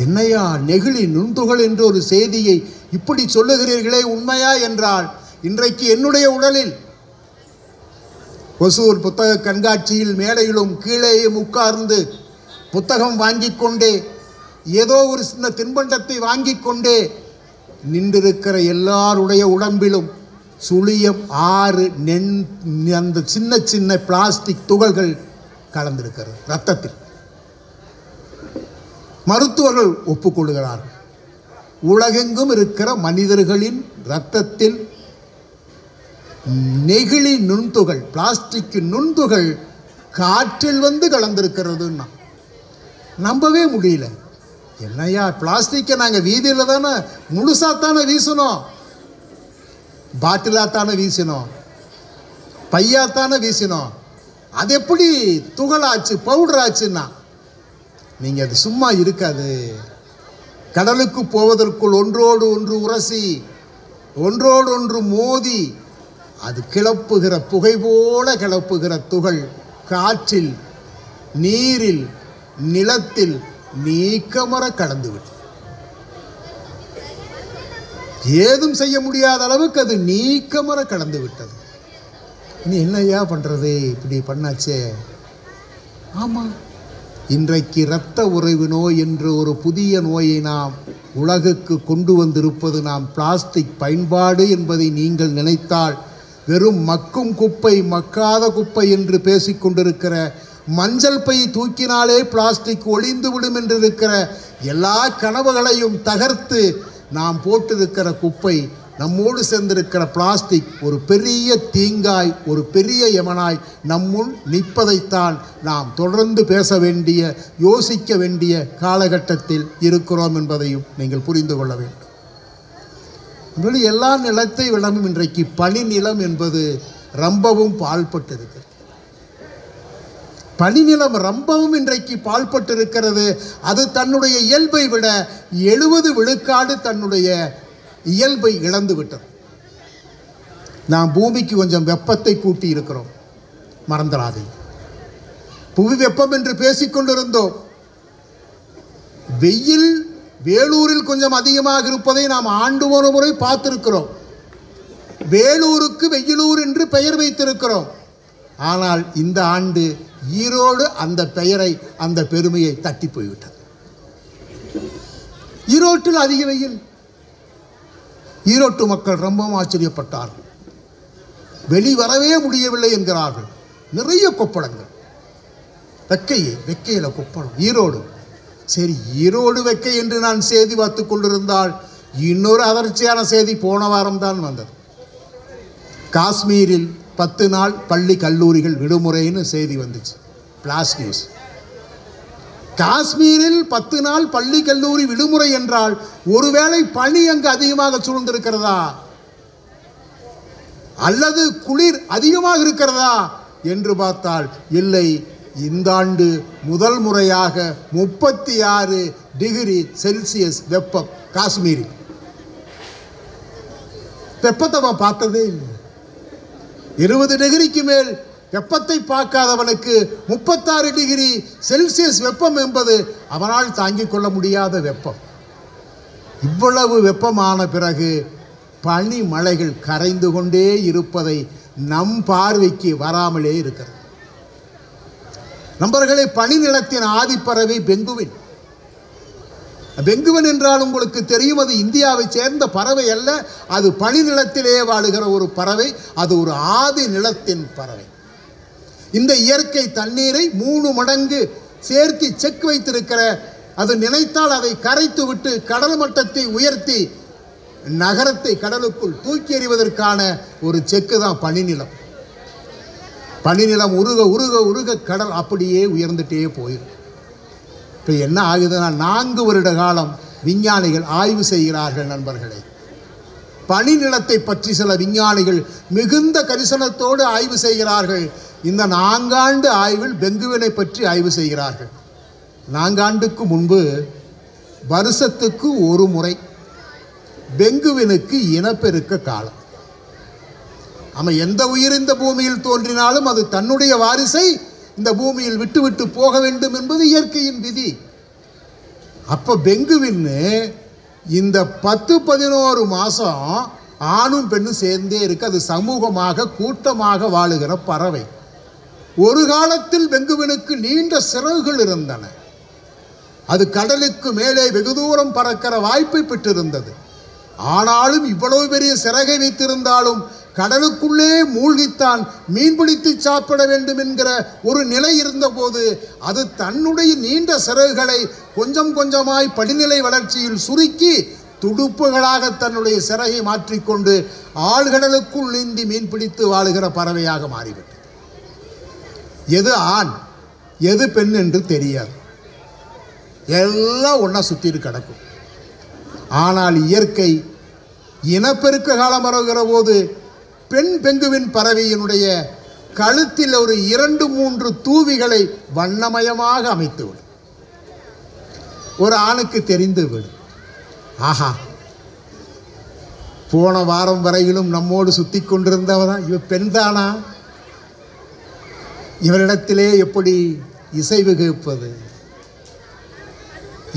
என்னையா நெகிழி நுண்துகள் என்ற ஒரு செய்தியை இப்படி சொல்லுகிறீர்களே, உண்மையா என்றால் இன்றைக்கு என்னுடைய உடலில் ஒசூர் புத்தக கண்காட்சியில் மேடையிலும் கீழேயும் உட்கார்ந்து புத்தகம் வாங்கி கொண்டே ஏதோ ஒரு சின்ன தின்பண்டத்தை வாங்கி கொண்டே நின்றிருக்கிற எல்லாருடைய உடம்பிலும் சுழியம் 6 அந்த சின்ன சின்ன பிளாஸ்டிக் துகள்கள் கலந்திருக்கிறது இரத்தத்தில். மருத்துவர்கள் ஒப்புக்கொள்கிறார்கள், உலகெங்கும் இருக்கிற மனிதர்களின் இரத்தத்தில் நெகிழி நுண்துகள், பிளாஸ்டிக் நுண்துகள் காற்றில் வந்து கலந்திருக்கிறதுன்னா நம்பவே முடியல. என்னையா பிளாஸ்டிக்கை நாங்கள் வீதியில் தானே முழுசாத்தானே வீசணும், பாட்டிலாத்தானே வீசினோம், பையாத்தானே வீசினோம், அது எப்படி துகளாச்சு பவுடர் ஆச்சுன்னா நீங்கள் அது சும்மா இருக்காது. கடலுக்கு போவதற்குள் ஒன்றோடு ஒன்று உரசி ஒன்றோடு ஒன்று மோதி அது கிளப்புகிற புகை போல கிளப்புகிற துகள் காற்றில் நீரில் நிலத்தில் நீக்கமர கலந்துவிட்டு ஏதும் செய்ய முடியாத அளவுக்கு அது நீக்கமர கலந்து விட்டது. இனி என்னையா பண்ணுறது, இப்படி பண்ணாச்சே. ஆமாம், இன்றைக்கு இரத்த உறைவு நோய் என்ற ஒரு புதிய நோயை நாம் உலகுக்கு கொண்டு வந்திருப்பது நாம் பிளாஸ்டிக் பயன்பாடு என்பதை நீங்கள் நினைத்தால் வெறும் மக்கும் குப்பை மக்காத குப்பை என்று பேசிக்கொண்டிருக்கிற, மஞ்சள் பை தூக்கினாலே பிளாஸ்டிக் ஒளிந்து விடும் என்று இருக்கிற எல்லா கனவுகளையும் தகர்த்து நாம் போட்டிருக்கிற குப்பை, நம்மோடு சேர்ந்திருக்கிற பிளாஸ்டிக் ஒரு பெரிய தீங்காய், ஒரு பெரிய யமனாய் நம்முள் நிற்பதைத்தான் நாம் தொடர்ந்து பேச வேண்டிய யோசிக்க வேண்டிய காலகட்டத்தில் இருக்கிறோம் என்பதையும் நீங்கள் புரிந்து கொள்ள வேண்டும். எல்லா நிலத்தை விடவும் இன்றைக்கு பனி நிலம் என்பது ரொம்பவும் பாழ்பட்டிருக்கிறது. பனிநிலம் ரொம்பவும் இன்றைக்கு பாழ்பட்டிருக்கிறது. அது தன்னுடைய இயல்பை விட 70 விழுக்காடு தன்னுடைய இயல்பை இழந்து விட்டது. நாம் பூமிக்கு கொஞ்சம் வெப்பத்தை கூட்டி இருக்கிறோம், மறந்துடாதே. புவி வெப்பம் என்று பேசிக்கொண்டிருந்தோம். வெயில் வேலூரில் கொஞ்சம் அதிகமாக இருப்பதை நாம் ஆண்டு ஒரு முறை பார்த்திருக்கிறோம். வேலூருக்கு வெயிலூர் என்று பெயர் வைத்திருக்கிறோம். ஆனால் இந்த ஆண்டு ஈரோடு அந்த பெயரை, அந்த பெருமையை தட்டி போய்விட்டது. ஈரோட்டில் அதிக வெயில். ஈரோட்டு மக்கள் ரொம்பவும் ஆச்சரியப்பட்டார்கள். வெளிவரவே முடியவில்லை என்கிறார்கள். நிறைய கொப்பளங்கள், வெக்கையில கொப்பளம். ஈரோடு சரி, ஈரோடு வெக்கை என்று நான் செய்தி பார்த்து கொண்டிருந்தால் இன்னொரு அதிர்ச்சியான செய்தி போன வாரம்தான் வந்தது. காஷ்மீரில் 10 நாள் பள்ளி கல்லூரிகள் விடுமுறைன்னு செய்தி வந்துச்சு, பிளாஸ் நியூஸ். காஷ்மீரில் 10 நாள் பள்ளி கல்லூரி விடுமுறை என்றால் ஒருவேளை பனி அங்கு அதிகமாக சூழ்ந்திருக்கிறதா அல்லது குளிர் அதிகமாக இருக்கிறதா என்று பார்த்தால் இல்லை. இந்த ஆண்டு முதல் முறையாக 36 டிகிரி செல்சியஸ் வெப்பம் காஷ்மீரில். வெப்பத்தை அவன் பார்த்ததே இல்லை. 20 டிகிரிக்கு மேல் வெப்பத்தை பார்க்காதவனுக்கு 36 டிகிரி செல்சியஸ் வெப்பம் என்பது அவனால் தாங்கிக் கொள்ள முடியாத வெப்பம். இவ்வளவு வெப்பமான பிறகு பனி மலைகள் கரைந்து கொண்டே இருப்பதை நம் பார்வைக்கு வராமலே இருக்கிறது. நண்பர்களே, பனி நிலத்தின் ஆதிப்பறவை பெங்குவின். பெங்குவின் என்றால் உங்களுக்கு தெரியும், அது இந்தியாவை சேர்ந்த பறவை அல்ல. அது பனி நிலத்திலே வாழுகிற ஒரு பறவை. அது ஒரு ஆதி நிலத்தின் பறவை. இந்த இயற்கை தண்ணீரை 3 மடங்கு சேர்த்து செக் வைத்திருக்கிற, அது நினைத்தால் அதை கரைத்து விட்டு கடல் மட்டத்தை உயர்த்தி நகரத்தை கடலுக்குள் தூக்கி எறிவதற்கான ஒரு செக்கு தான் பனிநிலம். பனிநிலம் உருக உருக உருக கடல் அப்படியே உயர்ந்துட்டே போயிடும். இப்போ என்ன ஆகுதுன்னா 4 வருட காலம் விஞ்ஞானிகள் ஆய்வு செய்கிறார்கள். நண்பர்களே, பனிநிலத்தை பற்றி சில விஞ்ஞானிகள் மிகுந்த கரிசனத்தோடு ஆய்வு செய்கிறார்கள். இந்த 4 ஆண்டு ஆய்வில் பெங்குவினை பற்றி ஆய்வு செய்கிறார்கள். 4 ஆண்டுக்கு முன்பு வருஷத்துக்கு ஒரு முறை பெங்குவினுக்கு இனப்பெருக்க காலம். அவன் எந்த உயிர் இந்த பூமியில் தோன்றினாலும் அது தன்னுடைய வாரிசை இந்த பூமியில் விட்டு விட்டு போக வேண்டும் என்பது இயற்கையின் விதி. அப்போ பெங்குவின்னு இந்த 10-11 மாதம் ஆணும் பெண்ணும் சேர்ந்தே இருக்கு. அது சமூகமாக கூட்டமாக வாழுகிற பறவை. ஒரு காலத்தில் பெங்குவினுக்கு நீண்ட சிறகுகள் இருந்தன. அது கடலுக்கு மேலே வெகு தூரம் பறக்கிற வாய்ப்பை பெற்றிருந்தது. ஆனாலும் இவ்வளவு பெரிய சிறகை வைத்திருந்தாலும் கடலுக்குள்ளே மூழ்கித்தான் மீன்பிடித்து சாப்பிட வேண்டும் என்கிற ஒரு நிலை இருந்தபோது அது தன்னுடைய நீண்ட சிறகுகளை கொஞ்சம் கொஞ்சமாய் படிநிலை வளர்ச்சியில் சுருக்கி துடுப்புகளாக தன்னுடைய சிறகை மாற்றிக்கொண்டு ஆழ்கடலுக்குள் நீந்தி மீன்பிடித்து வாழுகிற பறவையாக மாறிவிட்டது. எது ஆண் எது பெண் என்று தெரியாது. எல்லாம் ஒன்றா சுற்றிட்டு கிடக்கும். ஆனால் இயற்கை இனப்பெருக்க காலம் வருகிற போது பெண் பெங்குவின் பறவையினுடைய கழுத்தில் ஒரு 2-3 தூவிகளை வண்ணமயமாக அமைத்துவிடும். ஒரு ஆணுக்கு தெரிந்து விடும், ஆஹா, போன வாரம் வரையிலும் நம்மோடு சுற்றி கொண்டிருந்தவதா இவ பெண் தானா? இவரிடத்திலே எப்படி இசைவு கேட்பது,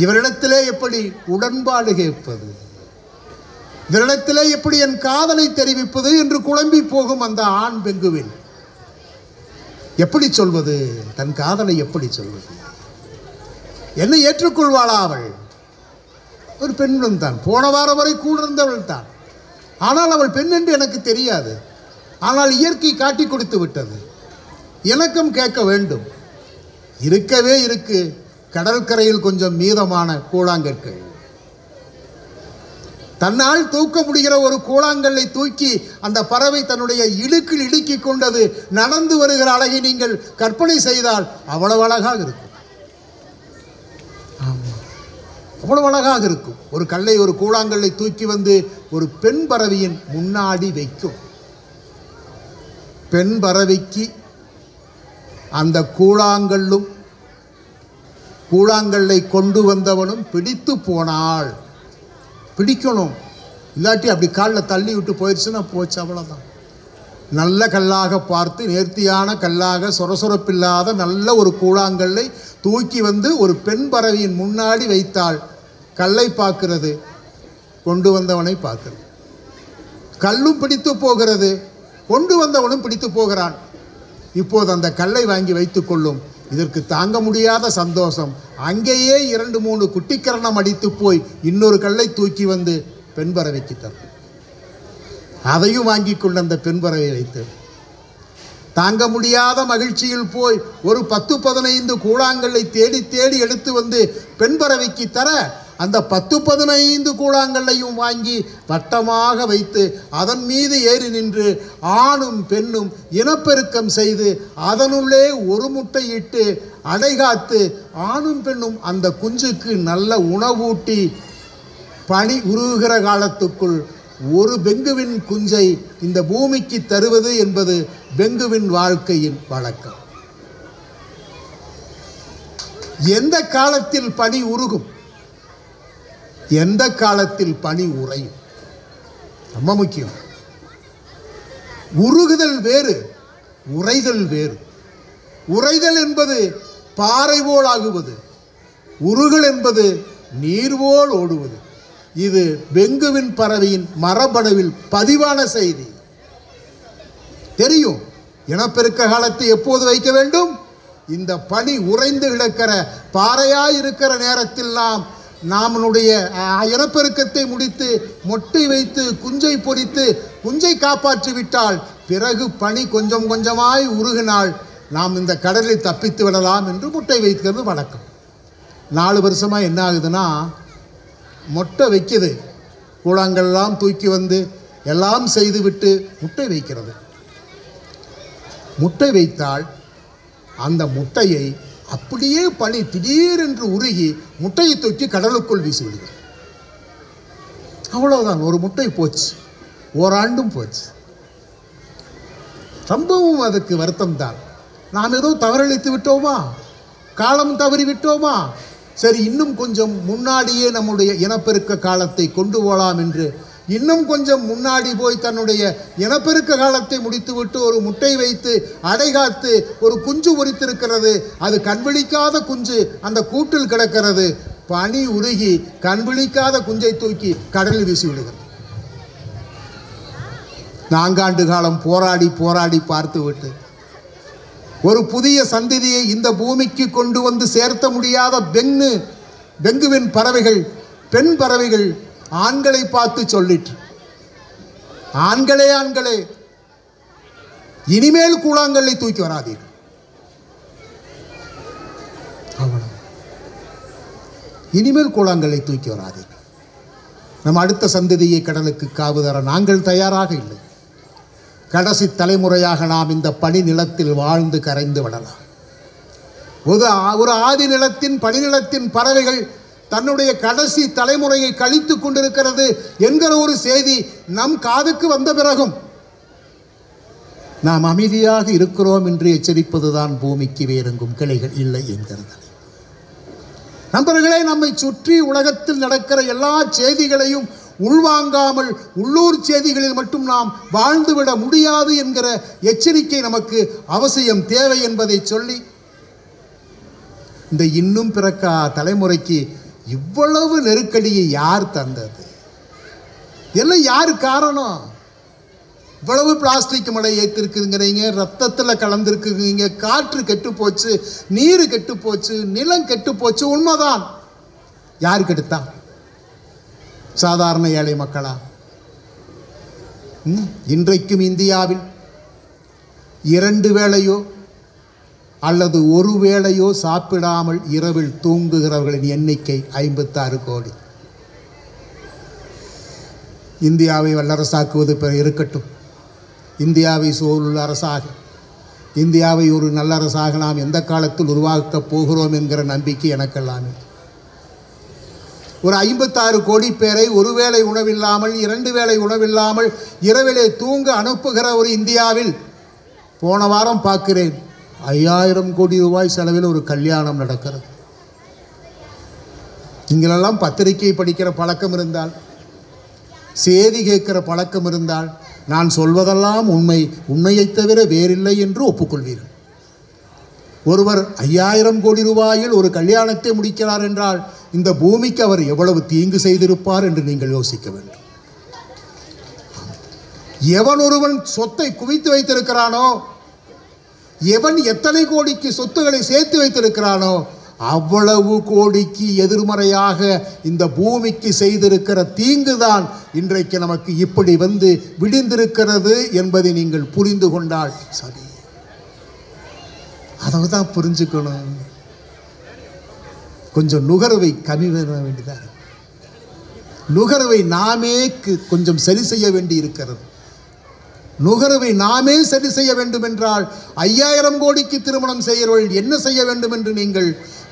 இவரிடத்திலே எப்படி உடன்பாடு கேட்பது, இவரிடத்திலே எப்படி என் காதலை தெரிவிப்பது என்று குழம்பி போகும் அந்த ஆண் பெங்குவின். எப்படி சொல்வது, தன் காதலை எப்படி சொல்வது? என்னை ஏற்றுக்கொள்வாளா அவள்? ஒரு பெண்ணும் தான், போன வாரம் வரை கூட இருந்தவள் தான். ஆனால் அவள் பெண் என்று எனக்கு தெரியாது. ஆனால் இயற்கை காட்டி கொடுத்து விட்டது. இணக்கம் கேட்க வேண்டும். இருக்கவே இருக்கு கடற்கரையில் கொஞ்சம் மீதமான கூழாங்கற்கள். தன்னால் தூக்க முடிகிற ஒரு கூழாங்கல்லை தூக்கி அந்த பறவை தன்னுடைய இடுக்கில் இடுக்கி கொண்டது நடந்து வருகிற அழகை நீங்கள் கற்பனை செய்தால் அவ்வளவு அழகாக இருக்கும். அவ்வளவு அழகாக இருக்கும். ஒரு கல்லை, ஒரு கூழாங்கல்லை தூக்கி வந்து ஒரு பெண் பறவையின் முன்னாடி வைக்கும். பெண் பறவைக்கு அந்த கூழாங்கல்லும் கூழாங்கல்லை கொண்டு வந்தவனும் பிடித்து போனாள். பிடிக்கணும், இல்லாட்டி அப்படி காலில் தள்ளி விட்டு போயிடுச்சுன்னா போச்சு, அவ்வளோதான். நல்ல கல்லாக பார்த்து, நேர்த்தியான கல்லாக, சொரசொரப்பில்லாத நல்ல ஒரு கூழாங்கல்லை தூக்கி வந்து ஒரு பெண் பறவையின் முன்னாடி வைத்தாள். கல்லை பார்க்கிறது, கொண்டு வந்தவனை பார்க்கிறது. கல்லும் பிடித்து போகிறது, கொண்டு வந்தவனும் பிடித்து போகிறான். இப்போது அந்த கல்லை வாங்கி வைத்து கொள்ளும். இதற்கு தாங்க முடியாத சந்தோஷம். அங்கேயே 2-3 குட்டிக்கரணம் அடித்து போய் இன்னொரு கல்லை தூக்கி வந்து பெண் பறவைக்கு தரும். அதையும் வாங்கி கொண்டு அந்த பெண் பறவை வைத்து தாங்க முடியாத மகிழ்ச்சியில் போய் ஒரு 10-15 கூழாங்கல்லை தேடி தேடி எடுத்து வந்து பெண் பறவைக்கு தர, அந்த 10-15 கூழாங்கல்லையும் வாங்கி வட்டமாக வைத்து அதன் மீது ஏறி நின்று ஆணும் பெண்ணும் இனப்பெருக்கம் செய்து அதனுள்ளே ஒரு முட்டையிட்டு அடைகாத்து ஆணும் பெண்ணும் அந்த குஞ்சுக்கு நல்ல உணவூட்டி பனி உருகுகிற காலத்துக்குள் ஒரு பெங்குவின் குஞ்சை இந்த பூமிக்கு தருவது என்பது பெங்குவின் வாழ்க்கையின் வழக்கம். எந்த காலத்தில் பனி உருகும், எந்த காலத்தில் பனி உறையும், ரொம்ப முக்கியம். உருகுதல் வேறு, உறைதல் வேறு. உறைதல் என்பது பாறை போல் ஆகுவது, உருகல் என்பது நீர் போல் ஓடுவது. இது பெங்குவின் பறவையின் மரபணுவில் பதிவான செய்தி. தெரியும் இனப்பெருக்க காலத்தை எப்போது வைக்க வேண்டும்? இந்த பனி உறைந்து கிடக்கிற பாறையாய் இருக்கிற நேரத்தில் நம்முடைய இனப்பெருக்கத்தை முடித்து மொட்டை வைத்து குஞ்சை பொறித்து குஞ்சை காப்பாற்றி விட்டால் பிறகு பனி கொஞ்சம் கொஞ்சமாய் உருகினால் நாம் இந்த கடலில் தப்பித்து விடலாம் என்று முட்டை வைக்கிறது வழக்கம். 4 வருஷமாக என்ன ஆகுதுன்னா, மொட்டை வைக்குது, கூழாங்கல்லாம் தூக்கி வந்து எல்லாம் செய்துவிட்டு முட்டை வைக்கிறது. முட்டை வைத்தால் அந்த முட்டையை அப்படியே பனி திடீரென்று உருகி முட்டையை தூக்கி கடலுக்குள் வீசி விடுகிறது. அவ்வளோதான், ஒரு முட்டை போச்சு, ஓராண்டும் போச்சு. ரொம்பவும் அதுக்கு வருத்தம் தான். நாம் ஏதோ தவறளித்து விட்டோமா, காலம் தவறி விட்டோமா, சரி, இன்னும் கொஞ்சம் முன்னாடியே நம்முடைய இனப்பெருக்க காலத்தை கொண்டு போகலாம் என்று இன்னும் கொஞ்சம் முன்னாடி போய் தன்னுடைய இனப்பெருக்க காலத்தை முடித்துவிட்டு ஒரு முட்டை வைத்து அடைகாத்து ஒரு குஞ்சு பொரித்திருக்கிறது. அது கண்விழிக்காத குஞ்சு அந்த கூட்டில் கிடக்கிறது. பனி உருகி கண்விழிக்காத குஞ்சை தூக்கி கடலில் வீசி விடுகிறது. 4 ஆண்டு காலம் போராடி போராடி பார்த்துவிட்டு ஒரு புதிய சந்ததியை இந்த பூமிக்கு கொண்டு வந்து சேர்த்த முடியாத பெங்குவின் பறவைகள், பெண் பறவைகள் ஆண்களை பார்த்து சொல்லிற்று, ஆண்களே ஆண்களே, இனிமேல் கூழாங்கல்லை தூக்கி வராதீர்கள். இனிமேல் கூழாங்கல்லை தூக்கி வராதீர்கள். நம் அடுத்த சந்ததியை கடலுக்கு காவு தர நாங்கள் தயாராக இல்லை. கடைசி தலைமுறையாக நாம் இந்த பனி நிலத்தில் வாழ்ந்து கரைந்து விடலாம். ஒரு ஆதி நிலத்தின் பனிநிலத்தின் பறவைகள் தன்னுடைய கடைசி தலைமுறையை கழித்து கொண்டிருக்கிறது என்கிற ஒரு செய்தி நம் காதுக்கு வந்த பிறகும் நாம் அமைதியாக இருக்கிறோம் என்று எச்சரிப்பதுதான் பூமிக்கு வேறெங்கும் கிளைகள் இல்லை என்கிறது. நண்பர்களே, நம்மை சுற்றி உலகத்தில் நடக்கிற எல்லா செய்திகளையும் உள்வாங்காமல் உள்ளூர் செய்திகளில் மட்டும் நாம் வாழ்ந்துவிட முடியாது என்கிற எச்சரிக்கை நமக்கு அவசியம், தேவை என்பதை சொல்லி, இந்த இன்னும் பிறக்கா தலைமுறைக்கு இவ்வளவு நெருக்கடியை யார் தந்தது? எல்லாம் யார் காரணம்? இவ்வளவு பிளாஸ்டிக் மழை ஏற்றிருக்குங்கிறீங்க, ரத்தத்தில் கலந்துருக்குங்க, காற்று கெட்டு போச்சு, நீர் கெட்டு போச்சு, நிலம் கெட்டு போச்சு. உண்மைதான். யார் கெடுத்தா? சாதாரண ஏழை மக்களா? இன்றைக்கும் இந்தியாவில் 2 வேளையோ அல்லது ஒரு வேளையோ சாப்பிடாமல் இரவில் தூங்குகிறவர்களின் எண்ணிக்கை 56 கோடி. இந்தியாவை வல்லரசாக்குவது இருக்கட்டும், இந்தியாவை சோறுள்ள அரசாக, இந்தியாவை ஒரு நல்ல அரசாக நாம் எந்த காலத்தில் உருவாக்கப் போகிறோம் என்கிற நம்பிக்கை எனக்கெல்லாமே. ஒரு 56 கோடி பேரை ஒருவேளை உணவில்லாமல் 2 வேளை உணவில்லாமல் இரவிலே தூங்க அனுப்புகிற ஒரு இந்தியாவில் போன வாரம் பார்க்கிறேன் 5000 கோடி ரூபாய் செலவில் ஒரு கல்யாணம் நடக்கிறது. இங்கெல்லாம் பத்திரிகை படிக்கிற பழக்கம் இருந்தால், செய்தி கேட்கிற பழக்கம் இருந்தால், நான் சொல்வதெல்லாம் உண்மையை தவிர வேறில்லை என்று ஒப்புக்கொள்வீர்கள். ஒருவர் 5000 கோடி ரூபாயில் ஒரு கல்யாணத்தை முடிக்கிறார் என்றால் இந்த பூமிக்கு அவர் எவ்வளவு தீங்கு செய்திருப்பார் என்று நீங்கள் யோசிக்க வேண்டும். எவன் ஒருவன் சொத்தை குவித்து வைத்திருக்கிறானோ, எவன் எத்தனை கோடிக்கு சொத்துக்களை சேர்த்து வைத்திருக்கிறானோ அவ்வளவு கோடிக்கு எதிர்மறையாக இந்த பூமிக்கு செய்திருக்கிற தீங்குதான் இன்றைக்கு நமக்கு இப்படி வந்து விடிந்திருக்கிறது என்பதை நீங்கள் புரிந்து கொண்டால் சரி. அதை தான் புரிஞ்சுக்கணும். கொஞ்சம் நுகர்வை கம்மி பண்ண வேண்டியதாக, நுகர்வை நாமே கொஞ்சம் சரி செய்ய வேண்டி இருக்கிறது. நுகர்வை நாமே சரி செய்ய வேண்டும் என்றால் 5000 கோடிக்கு திருமணம் செய்கிறவர்கள் என்ன செய்ய வேண்டும் என்று நீங்கள்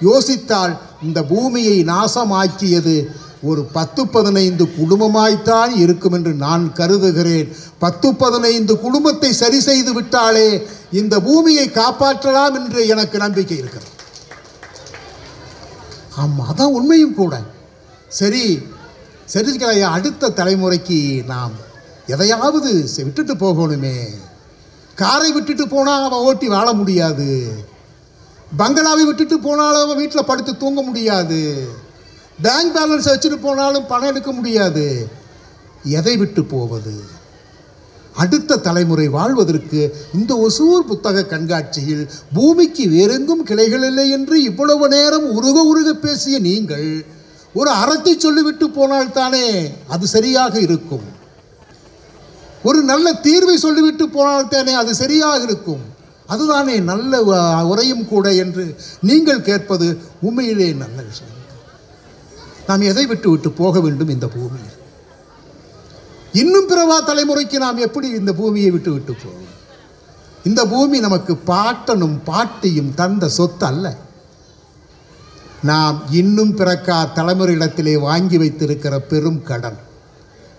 யோசித்தால், இந்த பூமியை நாசமாக்கியது ஒரு 10-15 குடும்பமாய்த்தான் இருக்கும் என்று நான் கருதுகிறேன். 10-15 குடும்பத்தை சரி செய்து விட்டாலே இந்த பூமியை காப்பாற்றலாம் என்று எனக்கு நம்பிக்கை இருக்கிறது. ஆமாம், அதான் உண்மையும் கூட. சரி, அடுத்த தலைமுறைக்கு நாம் எதையாவது விட்டுட்டு போகணுமே. காரை விட்டுட்டு போனால் அவன் ஓட்டி வாழ முடியாது. பங்களாவை விட்டுட்டு போனாலும் அவன் வீட்டில் படுத்து தூங்க முடியாது. பேங்க் பேலன்ஸை வச்சுட்டு போனாலும் பணம் எடுக்க முடியாது. எதை விட்டு போவது? அடுத்த தலைமுறை வாழ்வதற்கு இந்த ஒசூர் புத்தக கண்காட்சியில் பூமிக்கு வேறெங்கும் கிளைகள் இல்லை என்று இவ்வளவு நேரம் உருக பேசிய நீங்கள் ஒரு அறத்தை சொல்லிவிட்டு போனால் தானே அது சரியாக இருக்கும். ஒரு நல்ல தீர்வை சொல்லிவிட்டு போனால் தானே அது சரியாக இருக்கும். அதுதானே நல்ல உரையும் கூட என்று நீங்கள் கேட்பது உண்மையிலே நல்ல விஷயம். நாம் எதை விட்டு போக வேண்டும் இந்த பூமியில்? இன்னும் பிறவா தலைமுறைக்கு நாம் எப்படி இந்த பூமியை விட்டு போவோம்? இந்த பூமி நமக்கு பாட்டனும் பாட்டியும் தந்த சொத்து அல்ல. நாம் இன்னும் பிறக்கா தலைமுறையிடத்திலே வாங்கி வைத்திருக்கிற பெரும் கடன்.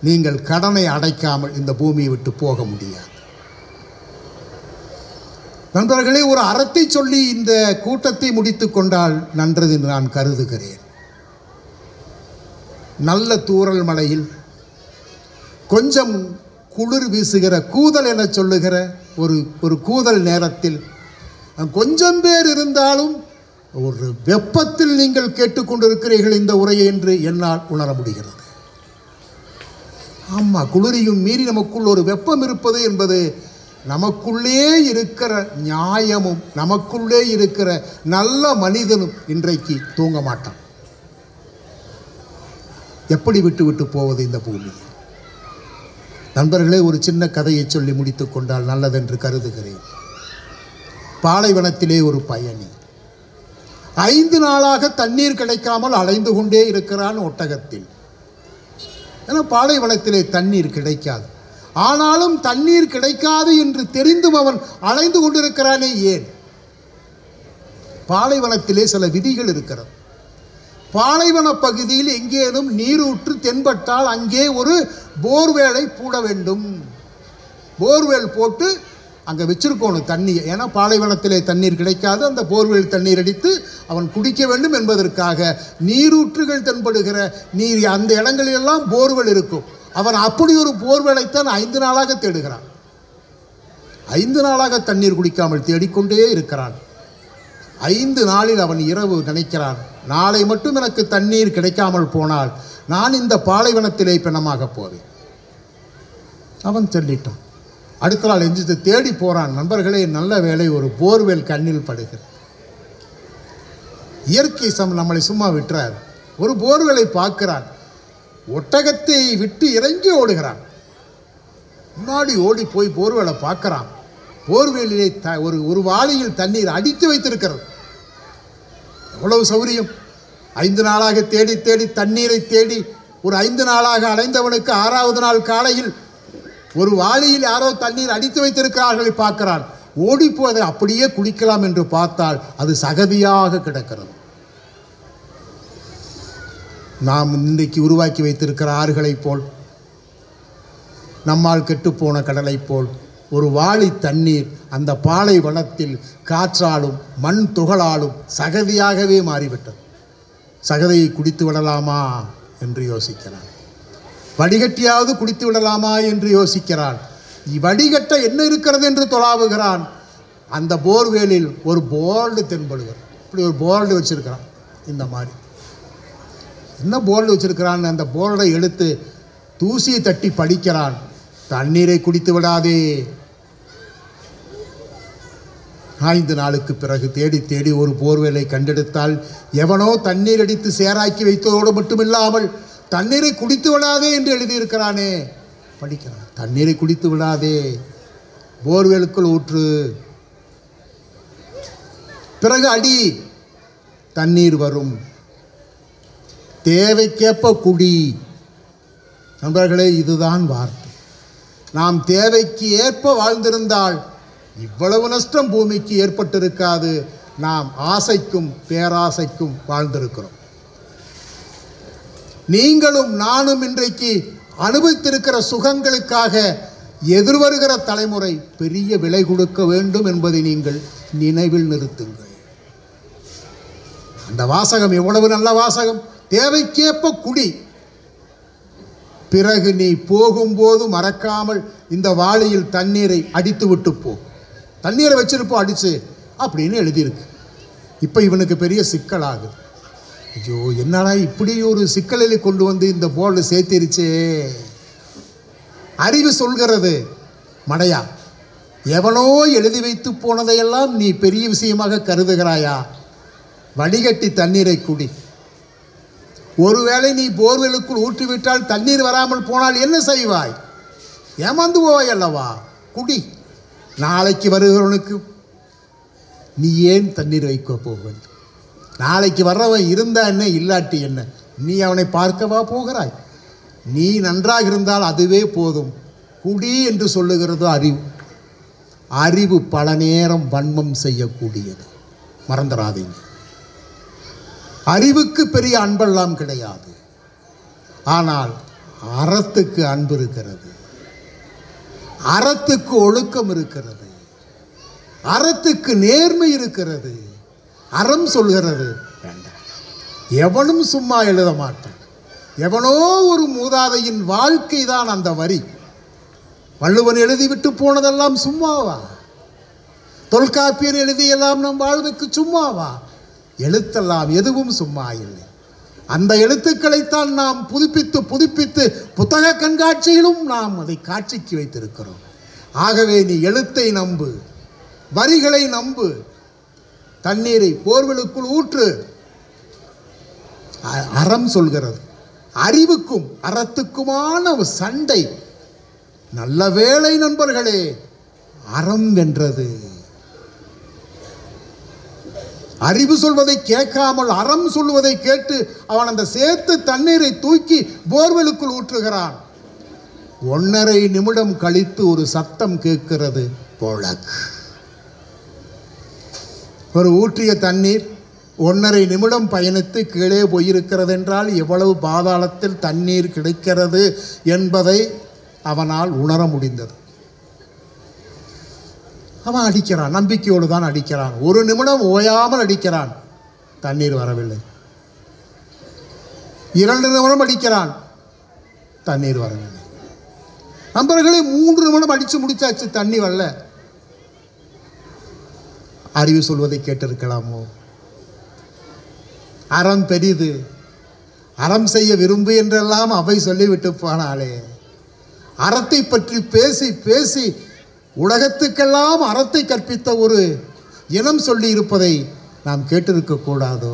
நீங்கள் கடனை அடைக்காமல் இந்த பூமியை விட்டு போக முடியாது. நண்பர்களே, ஒரு அறத்தை சொல்லி இந்த கூட்டத்தை முடித்து கொண்டால் நன்றது என்று நான் கருதுகிறேன். நல்ல தூறல் மழையில் கொஞ்சம் குளிர் வீசுகிற கூதல் என சொல்லுகிற ஒரு கூதல் நேரத்தில் கொஞ்சம் பேர் இருந்தாலும் ஒரு வெப்பத்தில் நீங்கள் கேட்டுக்கொண்டிருக்கிறீர்கள் இந்த உரையை என்று என்னால் உணர முடிகிறது. ஆமாம், குளிரையும் மீறி நமக்குள் ஒரு வெப்பம் இருப்பது என்பது நமக்குள்ளே இருக்கிற நியாயமும் நமக்குள்ளே இருக்கிற நல்ல மனிதனும் இன்றைக்கு தூங்க மாட்டான். எப்படி விட்டு விட்டு போவது இந்த பூமி? நண்பர்களே, ஒரு சின்ன கதையை சொல்லி முடித்து கொண்டால் நல்லதென்று கருதுகிறேன். பாலைவனத்திலே ஒரு பயணி 5 நாளாக தண்ணீர் கிடைக்காமல் அலைந்து கொண்டே இருக்கிறான் ஒட்டகத்தில். ஏன்னா பாலைவனத்திலே தண்ணீர் கிடைக்காது. ஆனாலும் தண்ணீர் கிடைக்காது என்று தெரிந்தும் அவன் அலைந்து கொண்டிருக்கிறானே ஏன்? பாலைவனத்திலே சில விதிகள் இருக்கிறது. பாலைவன பகுதியில் எங்கேனும் நீரூற்று தென்பட்டால் அங்கே ஒரு போர்வேலை போட வேண்டும். போர்வேல் போட்டு அங்கே வச்சிருக்கணும் தண்ணி. ஏன்னா பாலைவனத்திலே தண்ணீர் கிடைக்காது. அந்த போர்வேல் தண்ணீர் அடித்து அவன் குடிக்க வேண்டும் என்பதற்காக நீரூற்றுகள் தென்படுகிற நீர் அந்த இடங்களிலெல்லாம் போர்வேல் இருக்கும். அவன் அப்படி ஒரு போர்வேலைத்தான் 5 நாளாக தேடுகிறான். 5 நாளாக தண்ணீர் குடிக்காமல் தேடிக்கொண்டே இருக்கிறான். 5 நாளில் அவன் இரவு நினைக்கிறான், நாளை மட்டும் எனக்கு தண்ணீர் கிடைக்காமல் போனால் நான் இந்த பாலைவனத்திலே பிணமாக போவேன். அவன் சொல்லிட்டான். அடுத்த நாள் எஞ்சித்து தேடி போகிறான். நண்பர்களே, நல்ல வேளை ஒரு போர்வேல் கண்ணில் படுகிறது. இயற்கை நம்மளை சும்மா விட்டுறார். ஒரு போர்வேலை பார்க்கிறான். ஒட்டகத்தை விட்டு இறங்கி ஓடுகிறான். முன்னாடி ஓடி போய் போர்வேலை பார்க்கிறான். போர்வேலிலே ஒரு வாளியில் தண்ணீர் அடித்து வைத்திருக்கிறது. எவ்வளவு சௌரியம்! 5 நாளாக தேடி தேடி தண்ணீரை தேடி ஒரு 5 நாளாக அலைந்தவனுக்கு 6வது நாள் காலையில் ஒரு வாளியில் யாரோ தண்ணீர் அடித்து வைத்திருக்கிறார்களை பார்க்கிறான். ஓடிப்போதை அப்படியே குடிக்கலாம் என்று பார்த்தால் அது சகதியாக கிடக்கிறது. நாம் இன்றைக்கு உருவாக்கி வைத்திருக்கிற ஆறுகளைப் போல், நம்மால் கெட்டுப்போன கடலைப் போல் ஒரு வாளி தண்ணீர் அந்த பாலைவனத்தில் காற்றாலும் மண் துகளாலும் சகதியாகவே மாறிவிட்டது. சகதியை குடித்து விடலாமா என்று யோசிக்கிறான். வடிகட்டியாவது குடித்து விடலாமா என்று யோசிக்கிறான். வடிகட்ட என்ன இருக்கிறது என்று தொலாவுகிறான். அந்த போர்வேலில் ஒரு போர்டு தென்படுகிறான். இப்படி ஒரு போர்டு வச்சிருக்கிறான். இந்த மாதிரி என்ன போர்டு வச்சிருக்கிறான்? அந்த போர்டை எடுத்து தூசியை தட்டி படிக்கிறான். தண்ணீரை குடித்து விடாதே. 5 நாளுக்கு பிறகு தேடி தேடி ஒரு போர்வேலை கண்டெடுத்தால் எவனோ தண்ணீர் அடித்து சேராக்கி வைத்ததோடு மட்டுமில்லாமல் தண்ணீரை குடித்து விடாதே என்று எழுதியிருக்கிறானே. படிக்கிறான். தண்ணீரை குடித்து விடாதே, போர்வேலுக்குள் ஊற்று, பிறகு அடி, தண்ணீர் வரும், தேவைக்கேற்ப குடி. நண்பர்களே, இதுதான் வார்த்தை. நாம் தேவைக்கு ஏற்ப வாழ்ந்திருந்தால் இவ்வளவு நஷ்டம் பூமிக்கு ஏற்பட்டிருக்காது. நாம் ஆசைக்கும் பேராசைக்கும் வாழ்ந்திருக்கிறோம். நீங்களும் நானும் இன்றைக்கு அனுபவித்திருக்கிற சுகங்களுக்காக எதிர்வருகிற தலைமுறை பெரிய விலை கொடுக்க வேண்டும் என்பதை நீங்கள் நினைவில் நிறுத்துங்கள். அந்த வாசகம் எவ்வளவு நல்ல வாசகம்! தேவைக்கேற்ப குடி, பிறகு நீ போகும்போது மறக்காமல் இந்த வாளியில் தண்ணீரை அடித்து விட்டு போ. தண்ணீரை வச்சிருப்போம் அடிச்சு அப்படின்னு எழுதியிருக்கு. இப்போ இவனுக்கு பெரிய சிக்கலாகுது. ஐயோ, என்னடா இப்படி ஒரு சிக்கலில் கொண்டு வந்து இந்த போர்டு சேர்த்திருச்சே. அறிவு சொல்கிறது, மடையா, எவனோ எழுதி வைத்து போனதையெல்லாம் நீ பெரிய விஷயமாக கருதுகிறாயா? வடிகட்டி தண்ணீரை குடி. ஒருவேளை நீ போர்வெலுக்குள் ஊற்றிவிட்டால் தண்ணீர் வராமல் போனால் என்ன செய்வாய்? ஏமாந்து போவாய் அல்லவா? குடி. நாளைக்கு வருகிறவனுக்கு நீ ஏன் தண்ணீர் வைக்க போக வேண்டும்? நாளைக்கு வர்றவன் இருந்தா என்ன, இல்லாட்டி என்ன? நீ அவனை பார்க்கவா போகிறாய்? நீ நன்றாக இருந்தால் அதுவே போதும். குடி என்று சொல்லுகிறது அறிவு. அறிவு பல நேரம் வன்மம் செய்யக்கூடியது, மறந்துடாதீங்க. அறிவுக்கு பெரிய அன்பெல்லாம் கிடையாது. ஆனால் அறத்துக்கு அன்பு இருக்கிறது, அறத்துக்கு ஒழுக்கம் இருக்கிறது. அறத்துக்கு நேர்மை இருக்கிறது. அறம் சொல்கிறது வேண்டாம். எவனும் சும்மா எழுத மாட்டான். எவனோ ஒரு மூதாதையின் வாழ்க்கை தான் அந்த வரி. வள்ளுவன் எழுதிவிட்டு போனதெல்லாம் சும்மாவா? தொல்காப்பியர் எழுதியெல்லாம் நம் வாழ்வுக்கு சும்மாவா? எழுத்தெல்லாம் எதுவும் சும்மா இல்லை. அந்த எழுத்துக்களைத்தான் நாம் புதுப்பித்து புதுப்பித்து புத்தக கண்காட்சியிலும் நாம் அதை காட்சிக்கு வைத்திருக்கிறோம். ஆகவே நீ எழுத்தை நம்பு, வரிகளை நம்பு, தண்ணீரை போர்வெலுக்குள் ஊற்று. அறம் சொல்கிறது. அறிவுக்கும் அறத்துக்குமான ஒரு சண்டை. நல்ல வேளை நண்பர்களே, அறம் வென்றது. அறிவு சொல்வதை கேட்காமல் அறம் சொல்வதை கேட்டு அவன் அந்த சேர்த்து தண்ணீரை தூக்கி போர்வெலுக்குள் ஊற்றுகிறான். 1.5 நிமிடம் கழித்து ஒரு சத்தம் கேட்கிறது, பொழக். ஒரு ஊற்றிய தண்ணீர் 1.5 நிமிடம் பயணித்து கீழே போயிருக்கிறது என்றால் எவ்வளவு பாதாளத்தில் தண்ணீர் கிடைக்கிறது என்பதை அவனால் உணர முடிந்தது. அவன் அடிக்கிறான், நம்பிக்கையோடு தான் அடிக்கிறான். 1 நிமிடம் ஓயாமல் அடிக்கிறான், தண்ணீர் வரவில்லை. 2 நிமிடம் அடிக்கிறான், தண்ணீர் வரவில்லை. நண்பர்களே, 3 நிமிடம் அடித்து முடிச்சாச்சு, தண்ணி வரல. அறிவு சொல்வதை கேட்டிருக்கலாமோ? அறம் பெரிது, அறம் செய்ய விரும்பு என்றெல்லாம் அவை சொல்லிவிட்டு போனாலே. அறத்தை பற்றி பேசி பேசி உலகத்துக்கெல்லாம் அறத்தை கற்பித்த ஒரு இனம் சொல்லி இருப்பதை நாம் கேட்டிருக்கக்கூடாதோ?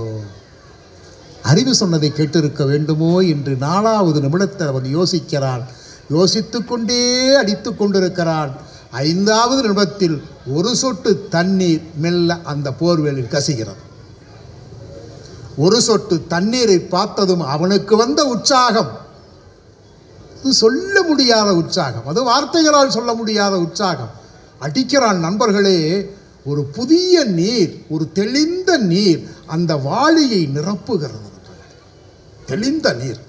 அறிவு சொன்னதை கேட்டிருக்க வேண்டுமோ என்று 4வது நிமிடத்தில் அவன் யோசிக்கிறான். யோசித்து கொண்டே அடித்து கொண்டிருக்கிறான். 5வது நிமிடத்தில் ஒரு சொட்டு தண்ணீர் மெல்ல அந்த போர்வெளியில் கசிகிறது. ஒரு சொட்டு தண்ணீரை பார்த்ததும் அவனுக்கு வந்த உற்சாகம், சொல்ல முடியாத உற்சாகம், அது வார்த்தைகளால் சொல்ல முடியாத உற்சாகம். அடிக்கிறான். நண்பர்களே, ஒரு புதிய நீர், ஒரு தெளிந்த நீர் அந்த வாளியை நிரப்புகிறது. தெளிந்த நீர்.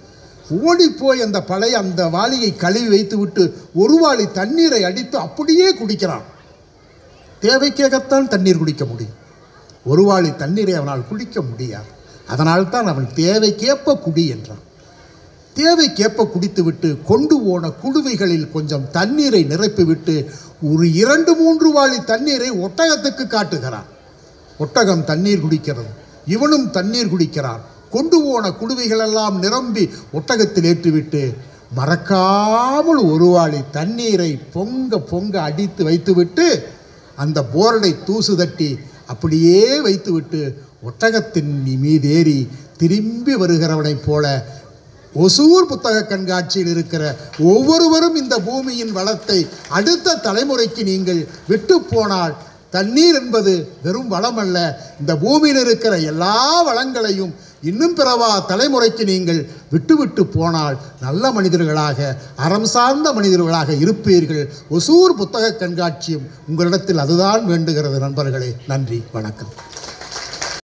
ஓடிப்போய் அந்த பழைய அந்த வாளியை கழுவி வைத்துவிட்டு ஒரு வாளி தண்ணீரை அடித்து அப்படியே குடிக்கிறான். தேவைக்கேகத்தான் தண்ணீர் குடிக்க முடியும். ஒரு வாளி தண்ணீரை அவனால் குடிக்க முடியாது. அதனால்தான் அவன் தேவைக்கேற்ப குடி என்றான். தேவைக்கேற்ப குடித்துவிட்டு கொண்டு போன குடுவைகளில் கொஞ்சம் தண்ணீரை நிரப்பிவிட்டு ஒரு 2-3 வாளி தண்ணீரை ஒட்டகத்துக்கு காட்டுகிறான். ஒட்டகம் தண்ணீர் குடிக்கிறது, இவனும் தண்ணீர் குடிக்கிறான். கொண்டு போன குடுவைகளெல்லாம் நிரம்பி ஒட்டகத்தில் ஏற்றிவிட்டு மறக்காமல் ஒரு வாளி தண்ணீரை பொங்க பொங்க அடித்து வைத்துவிட்டு அந்த போர்டை தூசு தட்டி அப்படியே வைத்துவிட்டு ஒட்டகத்தின் மீதேறி திரும்பி வருகிறவனைப் போல ஒசூர் புத்தக கண்காட்சியில் இருக்கிற ஒவ்வொருவரும் இந்த பூமியின் வளத்தை அடுத்த தலைமுறைக்கு நீங்கள் விட்டு போனால், தண்ணீர் என்பது வெறும் வளம் அல்ல, இந்த பூமியில் இருக்கிற எல்லா வளங்களையும் இன்னும் பிறவா தலைமுறைக்கு நீங்கள் விட்டுவிட்டு போனால் நல்ல மனிதர்களாக, அறம் சார்ந்த மனிதர்களாக இருப்பீர்கள். ஒசூர் புத்தக கண்காட்சியும் உங்களிடத்தில் அதுதான் வேண்டுகிறது. நண்பர்களே, நன்றி, வணக்கம்.